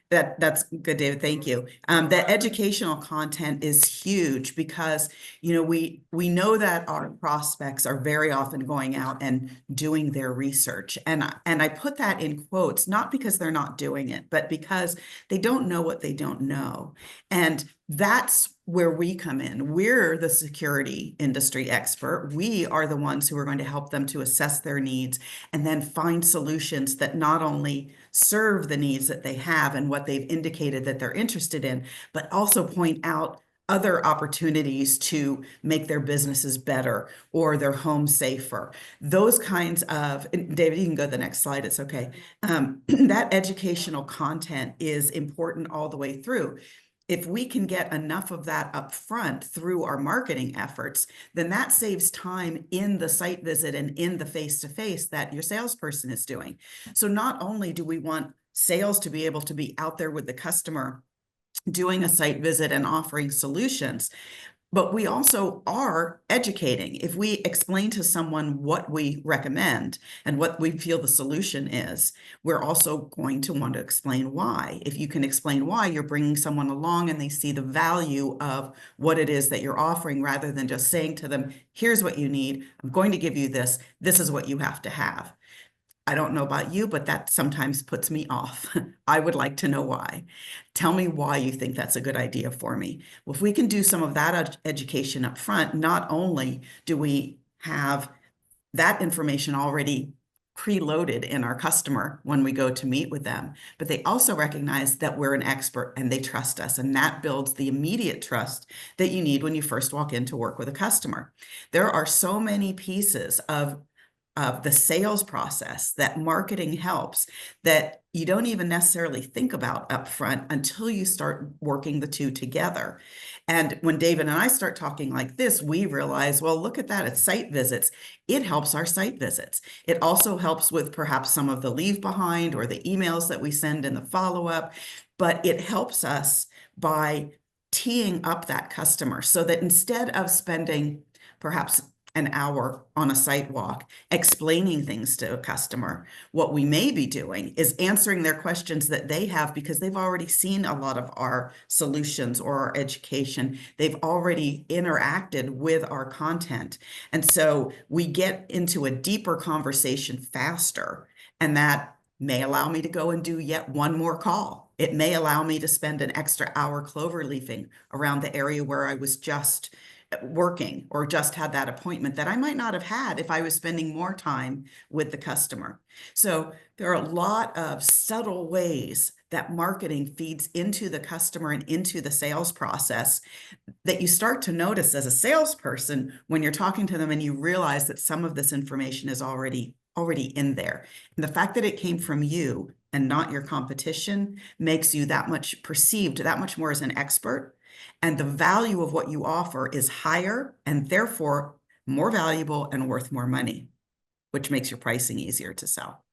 That's good, David. Thank you. That educational content is huge because, we know that our prospects are very often going out and doing their research. And I put that in quotes, not because they're not doing it, but because they don't know what they don't know. And that's where we come in. We're the security industry expert. We are the ones who are going to help them to assess their needs and then find solutions that not only serve the needs that they have and what they've indicated that they're interested in, but also point out other opportunities to make their businesses better or their home safer. Those kinds of, David, you can go to the next slide, it's okay. That educational content is important all the way through. If we can get enough of that up front through our marketing efforts, then that saves time in the site visit and in the face-to-face that your salesperson is doing. So not only do we want sales to be able to be out there with the customer doing a site visit and offering solutions, but we also are educating. If we explain to someone what we recommend and what we feel the solution is, we're also going to want to explain why. If you can explain why, you're bringing someone along and they see the value of what it is that you're offering, rather than just saying to them, here's what you need, I'm going to give you this, this is what you have to have. I don't know about you, but that sometimes puts me off. I would like to know why. Tell me why you think that's a good idea for me. Well, if we can do some of that education up front, not only do we have that information already preloaded in our customer when we go to meet with them, but they also recognize that we're an expert and they trust us. And that builds the immediate trust that you need when you first walk in to work with a customer. There are so many pieces of the sales process that marketing helps that you don't even necessarily think about up front until you start working the two together. And when David and I start talking like this, we realize, well, look at that, it's site visits. It helps our site visits. It also helps with perhaps some of the leave behind or the emails that we send in the follow-up, but it helps us by teeing up that customer so that instead of spending perhaps an hour on a site walk explaining things to a customer, what we may be doing is answering their questions that they have because they've already seen a lot of our solutions or our education. They've already interacted with our content. And so we get into a deeper conversation faster, and that may allow me to go and do yet one more call It may allow me to spend an extra hour clover leafing around the area where I was just working or just had that appointment that I might not have had if I was spending more time with the customer. So there are a lot of subtle ways that marketing feeds into the customer and into the sales process that you start to notice as a salesperson when you're talking to them and you realize that some of this information is already in there. And the fact that it came from you and not your competition makes you that much perceived, that much more as an expert. And the value of what you offer is higher and therefore more valuable and worth more money, which makes your pricing easier to sell.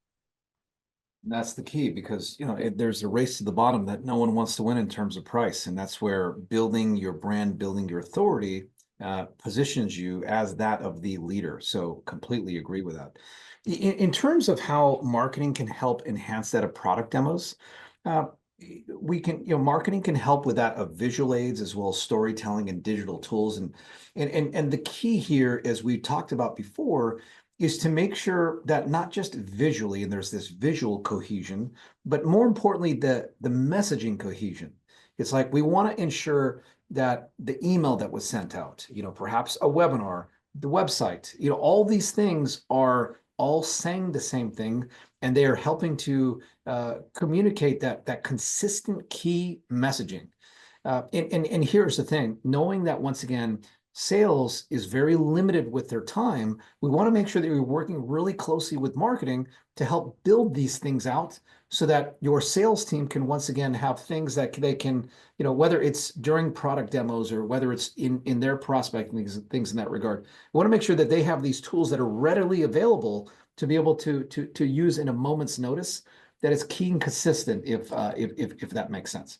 That's the key because, there's a race to the bottom that no one wants to win in terms of price. And that's where building your brand, building your authority positions you as that of the leader. So completely agree with that. In terms of how marketing can help enhance that of product demos, uh, marketing can help with that of visual aids as well as storytelling and digital tools. And the key here, as we talked about before, is to make sure that not just visually, and there's this visual cohesion, but more importantly, the messaging cohesion. It's like we want to ensure that the email that was sent out, perhaps a webinar, the website, all these things are all saying the same thing, and they are helping to communicate that consistent key messaging. And here's the thing, knowing that once again, sales is very limited with their time, we want to make sure that we're working really closely with marketing to help build these things out so that your sales team can once again have things that they can, whether it's during product demos or whether it's in their prospecting, things in that regard. We want to make sure that they have these tools that are readily available to be able to use in a moment's notice, that is key and consistent if that makes sense.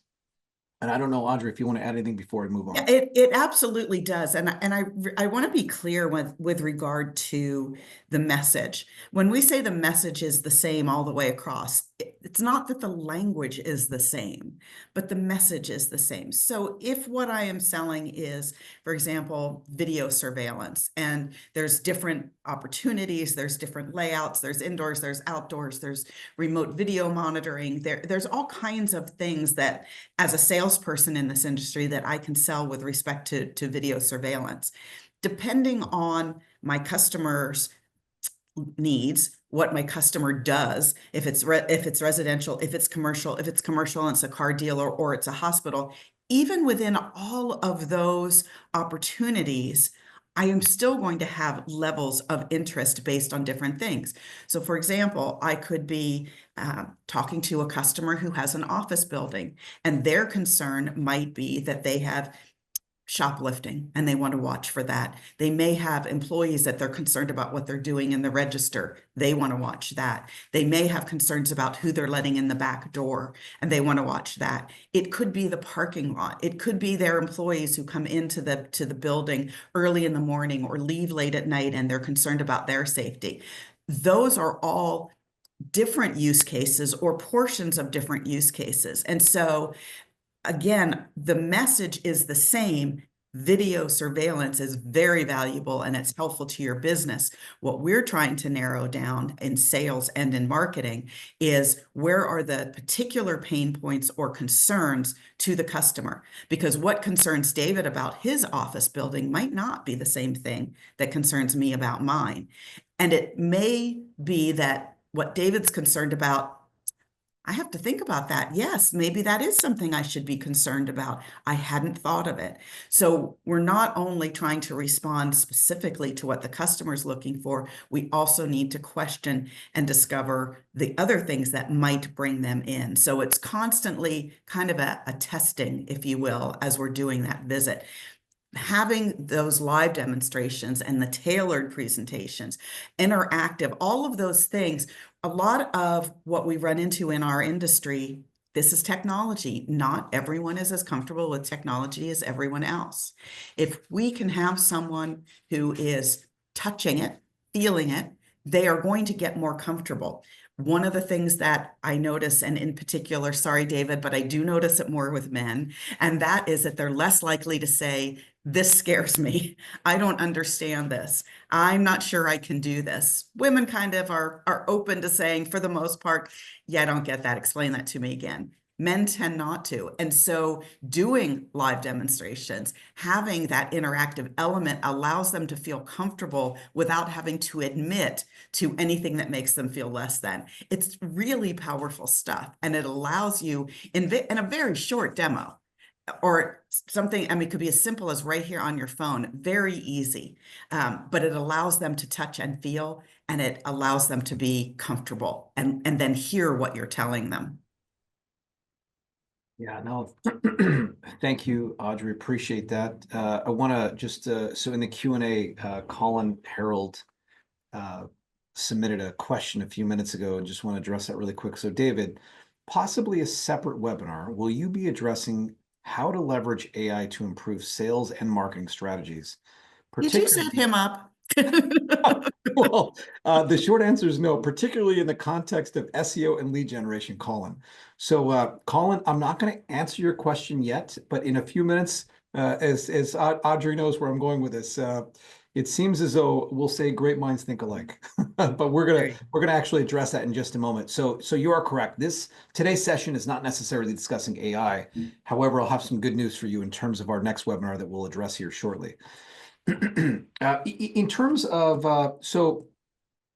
And I don't know, Audrey, if you want to add anything before I move on. It absolutely does. And I want to be clear with regard to the message. When we say the message is the same all the way across, it's not that the language is the same, but the message is the same. So if what I am selling is, for example, video surveillance, and there's different opportunities, there's different layouts, there's indoors, there's outdoors, there's remote video monitoring, there's all kinds of things that as a salesperson in this industry that I can sell with respect to video surveillance. Depending on my customer's needs, what my customer does, if it's residential, if it's commercial and it's a car dealer or it's a hospital, even within all of those opportunities, I am still going to have levels of interest based on different things. So for example, I could be talking to a customer who has an office building, and their concern might be that they have shoplifting and they want to watch for that. They may have employees that they're concerned about what they're doing in the register. They want to watch that. They may have concerns about who they're letting in the back door and they want to watch that. It could be the parking lot. It could be their employees who come into the building early in the morning or leave late at night and they're concerned about their safety. Those are all different use cases or portions of different use cases. And so again, the message is the same. Video surveillance is very valuable and it's helpful to your business. What we're trying to narrow down in sales and in marketing is where are the particular pain points or concerns to the customer? Because what concerns David about his office building might not be the same thing that concerns me about mine. And it may be that what David's concerned about, I have to think about that. Yes, maybe that is something I should be concerned about. I hadn't thought of it. So we're not only trying to respond specifically to what the customer is looking for, we also need to question and discover the other things that might bring them in. So it's constantly kind of a testing, if you will, as we're doing that visit. Having those live demonstrations and the tailored presentations, interactive, all of those things, a lot of what we run into in our industry, this is technology. Not everyone is as comfortable with technology as everyone else. If we can have someone who is touching it, feeling it, they are going to get more comfortable. One of the things that I notice, and in particular, sorry, David, but I do notice it more with men, and that is that they're less likely to say, this scares me. I don't understand this. I'm not sure I can do this. Women kind of are open to saying, for the most part, yeah, I don't get that. Explain that to me again. Men tend not to. And so doing live demonstrations, having that interactive element allows them to feel comfortable without having to admit to anything that makes them feel less than. It's really powerful stuff. And it allows you in a very short demo or something, I mean, it could be as simple as right here on your phone, very easy. But it allows them to touch and feel, and it allows them to be comfortable and then hear what you're telling them. Yeah, no, thank you, Audrey. Appreciate that. I want to just, so in the Q&A, Colin Harold submitted a question a few minutes ago and just want to address that really quick. So David, possibly a separate webinar, will you be addressing how to leverage AI to improve sales and marketing strategies? Did you set him up? Well, the short answer is no, particularly in the context of SEO and lead generation, Colin. So, Colin, I'm not going to answer your question yet, but in a few minutes, as Audrey knows where I'm going with this, it seems as though we'll say great minds think alike, but we're gonna actually address that in just a moment. So you are correct. Today's session is not necessarily discussing AI. However, I'll have some good news for you in terms of our next webinar that we'll address here shortly. In terms of, so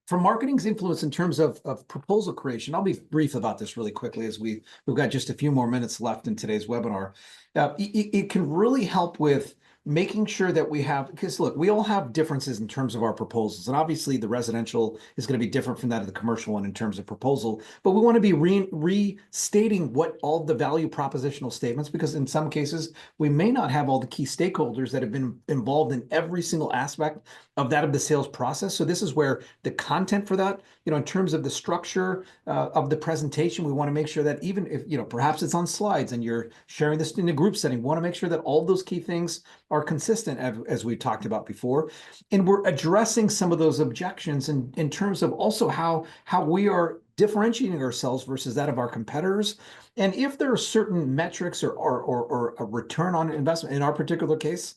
for marketing's influence in terms of proposal creation, I'll be brief about this really quickly as we've got just a few more minutes left in today's webinar. It can really help with making sure that we have, because look, we all have differences in terms of our proposals. And obviously the residential is going to be different from that of the commercial one in terms of proposal, but we want to be restating what all the value propositional statements, because in some cases, we may not have all the key stakeholders that have been involved in every single aspect of the sales process. So this is where the content for that, in terms of the structure of the presentation, we want to make sure that even if, perhaps it's on slides and you're sharing this in a group setting, we want to make sure that all those key things are consistent as we talked about before. And we're addressing some of those objections in terms of also how we are differentiating ourselves versus that of our competitors. And if there are certain metrics or a return on investment, in our particular case,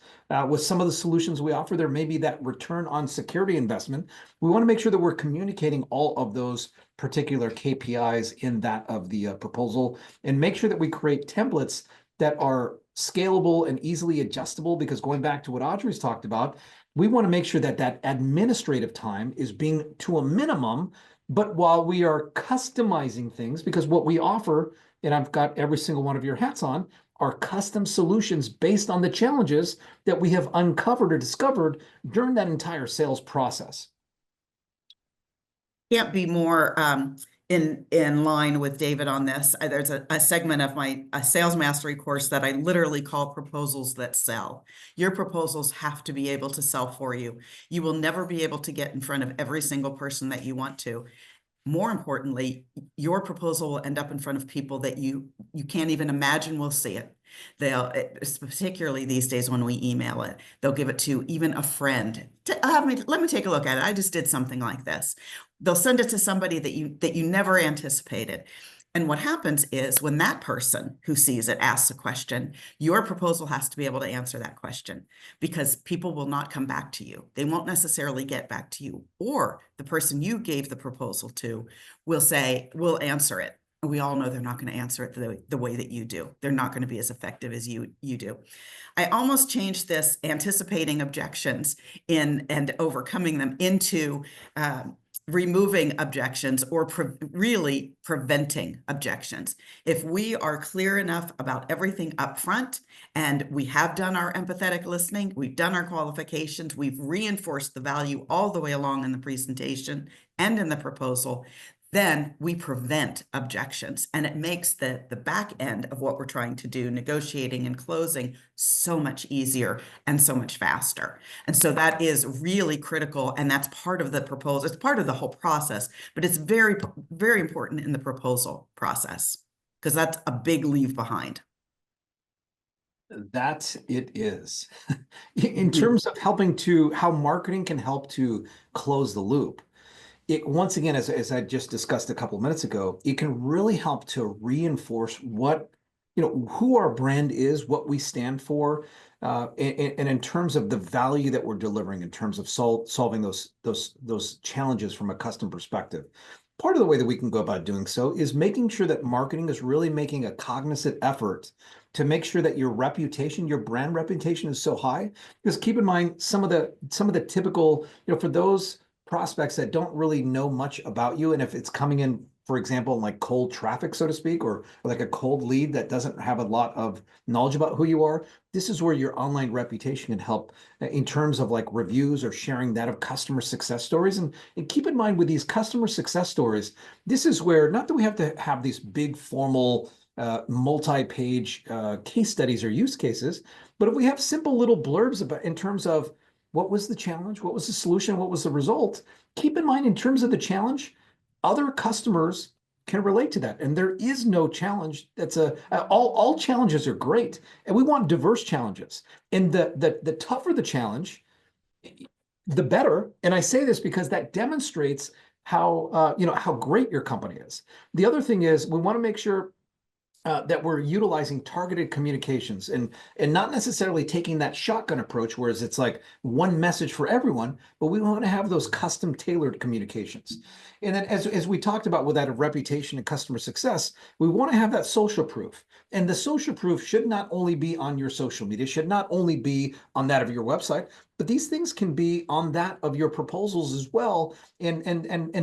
with some of the solutions we offer, there may be that return on security investment. We want to make sure that we're communicating all of those particular KPIs in that of the proposal, and make sure that we create templates that are scalable and easily adjustable, because going back to what Audrey's talked about, we want to make sure that that administrative time is being to a minimum, but while we are customizing things, because what we offer, and I've got every single one of your hats on, are custom solutions based on the challenges that we have uncovered or discovered during that entire sales process. Can't be more in line with David on this. There's a segment of my sales mastery course that I literally call proposals that sell. Your proposals have to be able to sell for you. You will never be able to get in front of every single person that you want to. More importantly, your proposal will end up in front of people that you can't even imagine will see it. Particularly these days when we email it, they'll give it to even a friend. Let me take a look at it. I just did something like this. They'll send it to somebody that you never anticipated. And what happens is when that person who sees it asks a question, your proposal has to be able to answer that question, because people will not come back to you. They won't necessarily get back to you. Or the person you gave the proposal to will say, we'll answer it. And we all know they're not going to answer it the way that you do. They're not going to be as effective as you do. I almost changed this anticipating objections and overcoming them into removing objections, or really preventing objections. If we are clear enough about everything up front, and we have done our empathetic listening, we've done our qualifications, we've reinforced the value all the way along in the presentation and in the proposal, then we prevent objections, and it makes the back end of what we're trying to do, negotiating and closing, so much easier and so much faster. And so that is really critical, and that's part of the proposal. It's part of the whole process, but it's very, very important in the proposal process, because that's a big leave behind. That it is. In terms of how marketing can help to close the loop, once again, as I just discussed a couple of minutes ago, it can really help to reinforce who our brand is, what we stand for, and in terms of the value that we're delivering in terms of solving those challenges from a custom perspective. part of the way that we can go about doing so is making sure that marketing is really making a cognizant effort to make sure that your reputation, your brand reputation is so high. Because keep in mind, some of the typical, for those prospects that don't really know much about you, and if it's coming in, for example, like cold traffic, so to speak, or like a cold lead that doesn't have a lot of knowledge about who you are, this is where your online reputation can help in terms of like reviews or sharing that of customer success stories. And keep in mind with these customer success stories, this is where, not that we have to have these big formal multi-page case studies or use cases, but if we have simple little blurbs about in terms of what was the challenge, what was the solution, what was the result, keep in mind in terms of the challenge, other customers can relate to that. And there is no challenge that's all challenges are great. And we want diverse challenges. And the tougher the challenge, the better. And I say this because that demonstrates how great your company is. The other thing is we want to make sure that we're utilizing targeted communications and not necessarily taking that shotgun approach, whereas it's like one message for everyone, but we want to have those custom tailored communications. And then as we talked about with that of reputation and customer success, we want to have that social proof. And the social proof should not only be on your social media, should not only be on that of your website, but these things can be on that of your proposals as well, and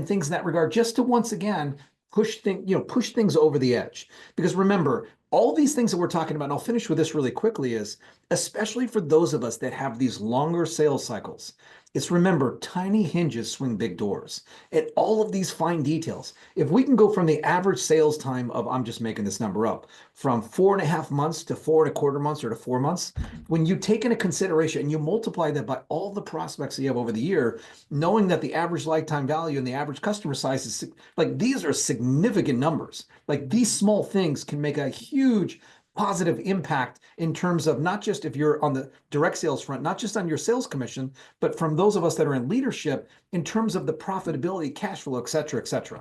things in that regard, just to once again push things over the edge. Because remember, all these things that we're talking about, and I'll finish with this really quickly, is especially for those of us that have these longer sales cycles, it's remember, tiny hinges swing big doors. And all of these fine details, if we can go from the average sales time of, I'm just making this number up, from 4.5 months to 4.25 months or to 4 months, when you take into consideration and you multiply that by all the prospects that you have over the year, knowing that the average lifetime value and the average customer size is like, these are significant numbers. Like these small things can make a huge positive impact in terms of not just if you're on the direct sales front, not just on your sales commission, but from those of us that are in leadership in terms of the profitability, cash flow, et cetera, et cetera.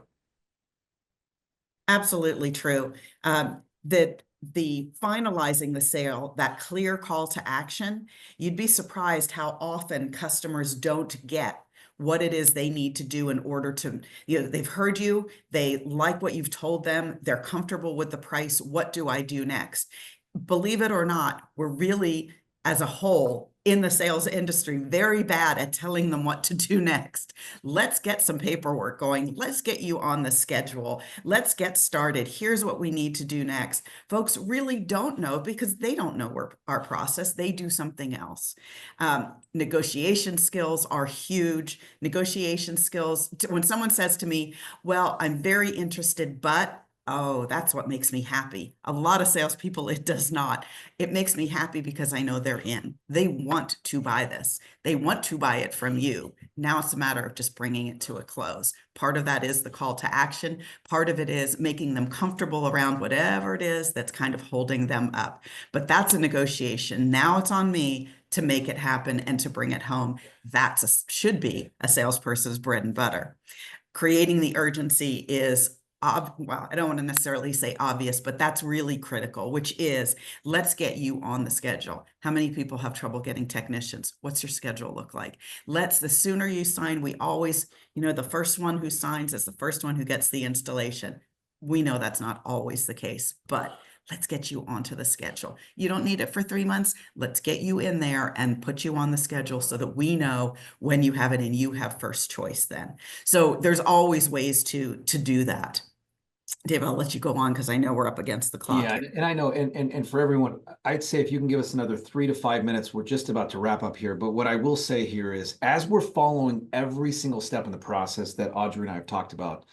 Absolutely true. That the finalizing the sale, that clear call to action, you'd be surprised how often customers don't get what it is they need to do in order to, they've heard you, they like what you've told them, they're comfortable with the price. What do I do next? Believe it or not, we're really, as a whole, in the sales industry, very bad at telling them what to do next. Let's get some paperwork going. Let's get you on the schedule. Let's get started. Here's what we need to do next. Folks really don't know because they don't know our process. They do something else. Negotiation skills are huge. Negotiation skills, when someone says to me, well, I'm very interested, but oh, that's what makes me happy. A lot of salespeople, it does not. It makes me happy because I know they're in. They want to buy this. They want to buy it from you. Now it's a matter of just bringing it to a close. Part of that is the call to action. Part of it is making them comfortable around whatever it is that's kind of holding them up. But that's a negotiation. Now it's on me to make it happen and to bring it home. Should be a salesperson's bread and butter. Creating the urgency is well, I don't want to necessarily say obvious, but that's really critical, which is let's get you on the schedule. How many people have trouble getting technicians? What's your schedule look like? The sooner you sign, we always, the first one who signs is the first one who gets the installation. We know that's not always the case, but let's get you onto the schedule. You don't need it for 3 months. Let's get you in there and put you on the schedule so that we know when you have it and you have first choice then. So there's always ways to do that. Dave, I'll let you go on because I know we're up against the clock. Yeah, and I know, and for everyone, I'd say if you can give us another 3 to 5 minutes, we're just about to wrap up here. But what I will say here is, as we're following every single step in the process that Audrey and I have talked about,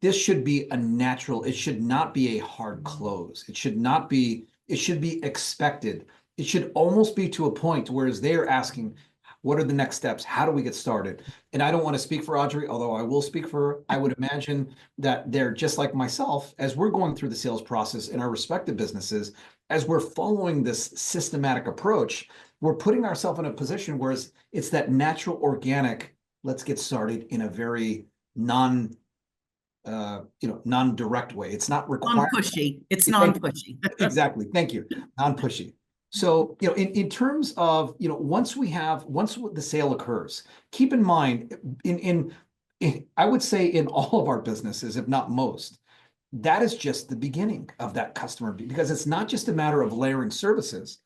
this should be a natural, it should not be a hard close. It should be expected. It should almost be to a point where they're asking, what are the next steps? How do we get started? And I don't want to speak for Audrey, although I will speak for her. I would imagine that they're just like myself, as we're going through the sales process in our respective businesses, as we're following this systematic approach, we're putting ourselves in a position where it's that natural, organic, let's get started in a very non-direct way. It's not required. Non-pushy. It's non-pushy. Exactly. Thank you. Non-pushy. So, in terms of, once the sale occurs, keep in mind in I would say in all of our businesses, if not most, that is just the beginning of that customer, because it's not just a matter of layering services,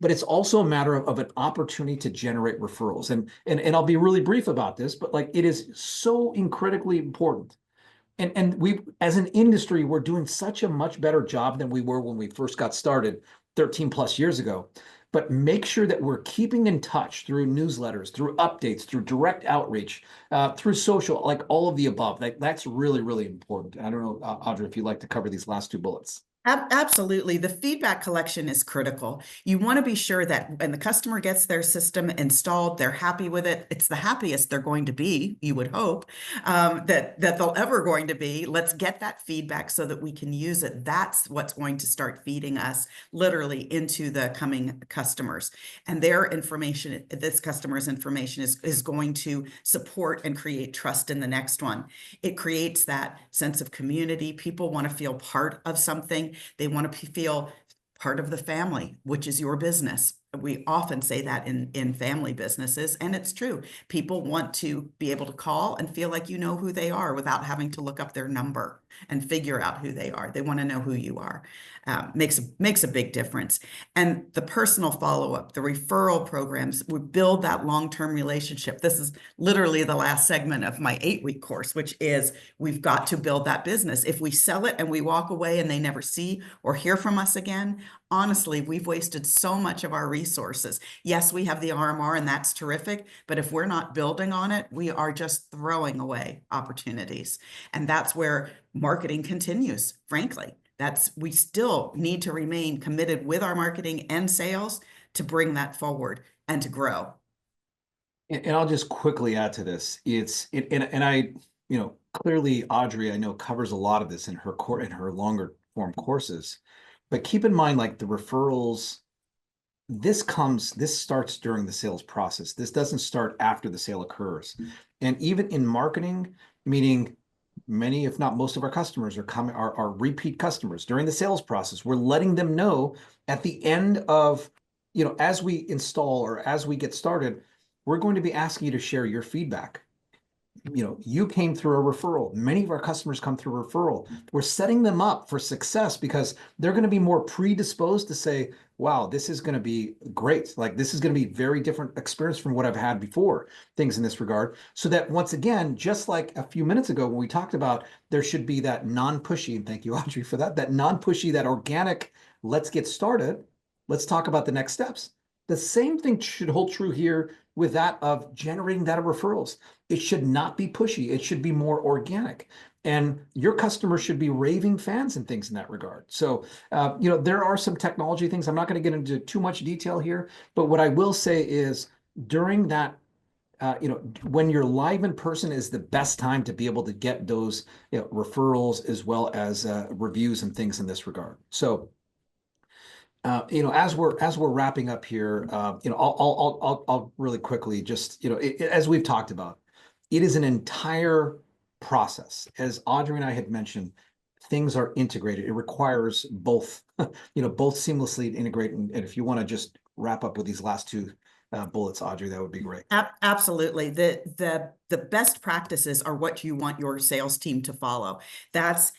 but it's also a matter of an opportunity to generate referrals. And I'll be really brief about this, but like it is so critically important. And we, as an industry, we're doing such a much better job than we were when we first got started 13 plus years ago. But make sure that we're keeping in touch through newsletters, through updates, through direct outreach, through social, like all of the above. That's really, really important. I don't know, Audrey, if you'd like to cover these last two bullets. Absolutely. The feedback collection is critical. You want to be sure that when the customer gets their system installed, they're happy with it. It's the happiest they're going to be, you would hope, that they'll ever going to be. Let's get that feedback so that we can use it. That's what's going to start feeding us literally into the coming customers. And their information, this customer's information is going to support and create trust in the next one. It creates that sense of community. People want to feel part of something. They want to feel part of the family, which is your business. We often say that in family businesses, and it's true. People want to be able to call and feel like you know who they are without having to look up their number and figure out who they are. They want to know who you are. Makes a big difference. And the personal follow-up, the referral programs, we build that long-term relationship. This is literally the last segment of my 8-week course, which is we've got to build that business. If we sell it and we walk away and they never see or hear from us again, honestly, we've wasted so much of our resources. Yes, we have the RMR and that's terrific, but if we're not building on it, we are just throwing away opportunities. And that's where marketing continues, frankly. We still need to remain committed with our marketing and sales to bring that forward and to grow. And I'll just quickly add to this. And I, clearly Audrey, I know covers a lot of this in her longer form courses, but keep in mind, like the referrals, this starts during the sales process. This doesn't start after the sale occurs. And even in marketing, meaning many, if not most of our customers are repeat customers during the sales process. We're letting them know at the end of, as we install or as we get started, we're going to be asking you to share your feedback. You came through a referral. Many of our customers come through referral. We're setting them up for success because they're going to be more predisposed to say, wow, this is going to be great. Like this is going to be very different experience from what I've had before, things in this regard. So that once again, just like a few minutes ago when we talked about there should be that non-pushy, and thank you, Audrey, for that non-pushy, that organic, let's get started. Let's talk about the next steps. The same thing should hold true here with that of generating that of referrals. It should not be pushy. It should be more organic. And your customers should be raving fans and things in that regard. So, there are some technology things. I'm not going to get into too much detail here, but what I will say is during that, when you're live in person is the best time to be able to get those referrals as well as reviews and things in this regard. So, as we're wrapping up here, I'll really quickly just, as we've talked about, it is an entire process. As Audrey and I had mentioned, things are integrated. It requires both, both seamlessly integrate. And if you want to just wrap up with these last two bullets, Audrey, that would be great. Absolutely. The best practices are what you want your sales team to follow. That's,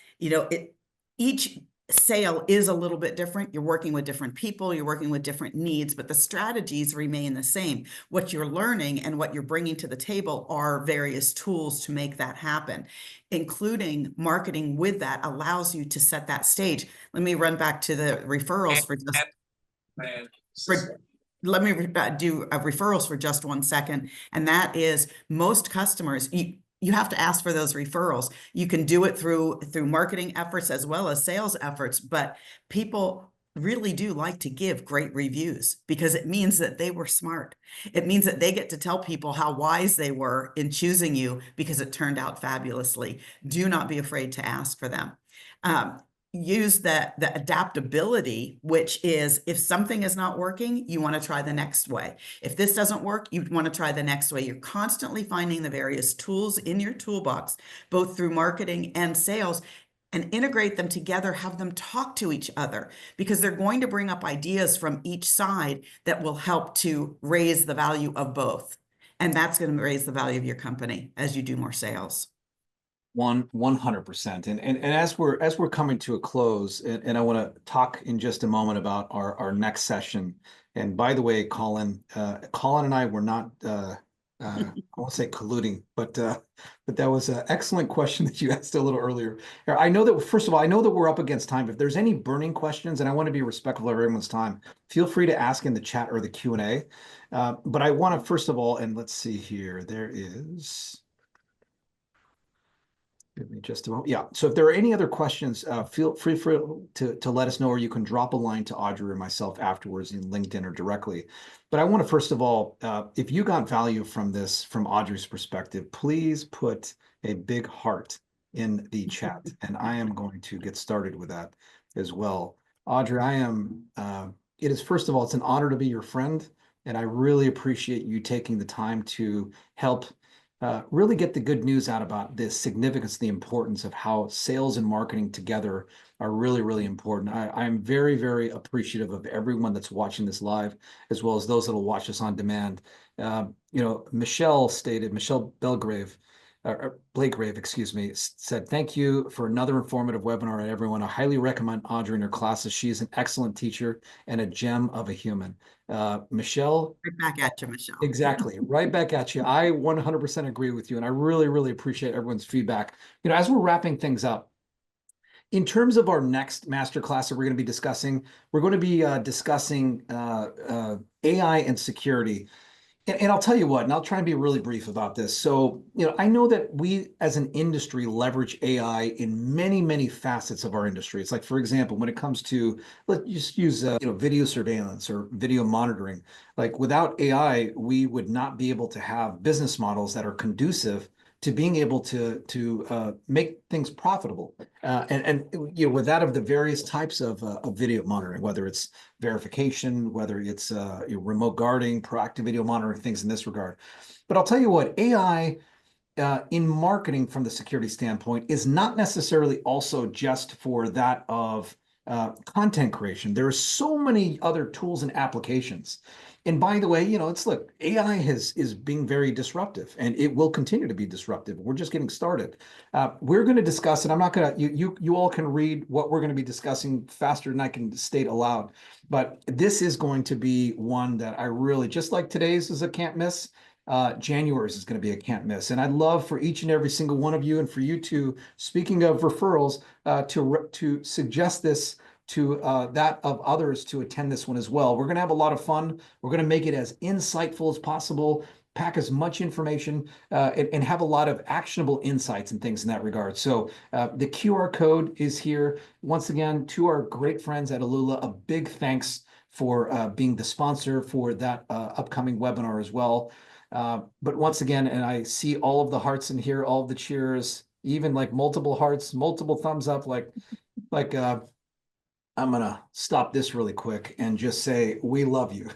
each sale is a little bit different. You're working with different people, you're working with different needs, but the strategies remain the same. What you're learning and what you're bringing to the table are various tools to make that happen, including marketing with that allows you to set that stage. Let me run back to the referrals let me do referrals for just 1 second. And that is most customers, you have to ask for those referrals. You can do it through marketing efforts as well as sales efforts, but people really do like to give great reviews because it means that they were smart. It means that they get to tell people how wise they were in choosing you because it turned out fabulously. Do not be afraid to ask for them. Use the adaptability, which is if something is not working, you want to try the next way. If this doesn't work, you want to try the next way. You're constantly finding the various tools in your toolbox, both through marketing and sales, and integrate them together, have them talk to each other because they're going to bring up ideas from each side that will help to raise the value of both. And that's going to raise the value of your company as you do more sales. 100%. And as we're coming to a close, and I want to talk in just a moment about our next session. And by the way, Colin and I were not I won't say colluding, but that was an excellent question that you asked a little earlier. I know that, first of all, I know that we're up against time. If there's any burning questions, and I want to be respectful of everyone's time, feel free to ask in the chat or the Q&A. But I want to, first of all, and let's see here, there is. Give me just a moment. Yeah. So if there are any other questions, feel free to let us know, or you can drop a line to Audrey or myself afterwards in LinkedIn or directly. But I want to, first of all, if you got value from this, from Audrey's perspective, please put a big heart in the chat. And I am going to get started with that as well. Audrey, it is, first of all, it's an honor to be your friend. And I really appreciate you taking the time to help really get the good news out about the significance, the importance of how sales and marketing together are really, really important. I'm very, very appreciative of everyone that's watching this live, as well as those that will watch us on demand. Michelle Blagrave, excuse me, said, "Thank you for another informative webinar, and everyone. I highly recommend Audrey and her classes. She is an excellent teacher and a gem of a human." Michelle, Right back at you, Michelle. exactly. Right back at you. I 100% agree with you. And I really, really appreciate everyone's feedback. As we're wrapping things up, in terms of our next masterclass that we're going to be discussing, AI and security. And I'll tell you what, and I'll try and be really brief about this. So, I know that we as an industry leverage AI in many, many facets of our industry. It's like, for example, when it comes to, let's just use, video surveillance or video monitoring. Like without AI, we would not be able to have business models that are conducive to being able to make things profitable. With that of the various types of video monitoring, whether it's verification, whether it's remote guarding, proactive video monitoring, things in this regard. But I'll tell you what, AI in marketing from the security standpoint is not necessarily also just for that of content creation. There are so many other tools and applications. And by the way, look, AI is being very disruptive, and it will continue to be disruptive. We're just getting started. We're going to discuss, and I'm not going to, you all can read what we're going to be discussing faster than I can state aloud. But this is going to be one that I really, just like today's is a can't miss, January's is going to be a can't miss. And I'd love for each and every single one of you, and for you to, speaking of referrals, to suggest this to that of others to attend this one as well. We're going to have a lot of fun. We're going to make it as insightful as possible, pack as much information, and have a lot of actionable insights and things in that regard. So the QR code is here. Once again, to our great friends at Alula, a big thanks for being the sponsor for that upcoming webinar as well. But once again, and I see all of the hearts in here, all of the cheers, even like multiple hearts, multiple thumbs up, like I'm gonna stop this really quick and just say we love you.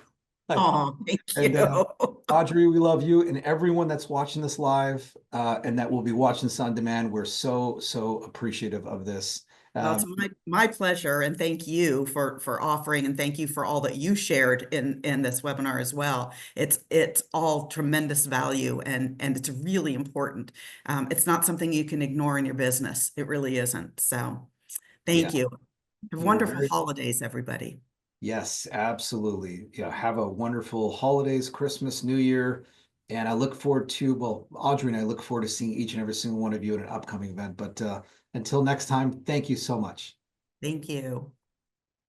Oh, thank And you. Audrey, we love you, and everyone that's watching this live and that will be watching this on demand. We're so appreciative of this. Well, it's my pleasure, and thank you for offering, and thank you for all that you shared in this webinar as well. It's all tremendous value, and it's really important. It's not something you can ignore in your business. It really isn't. So, thank you. Have wonderful holidays, everybody. Yes, absolutely. Yeah, have a wonderful holidays, Christmas, New Year. And I look forward to, well, Audrey and I look forward to seeing each and every single one of you at an upcoming event. But until next time, thank you so much. Thank you.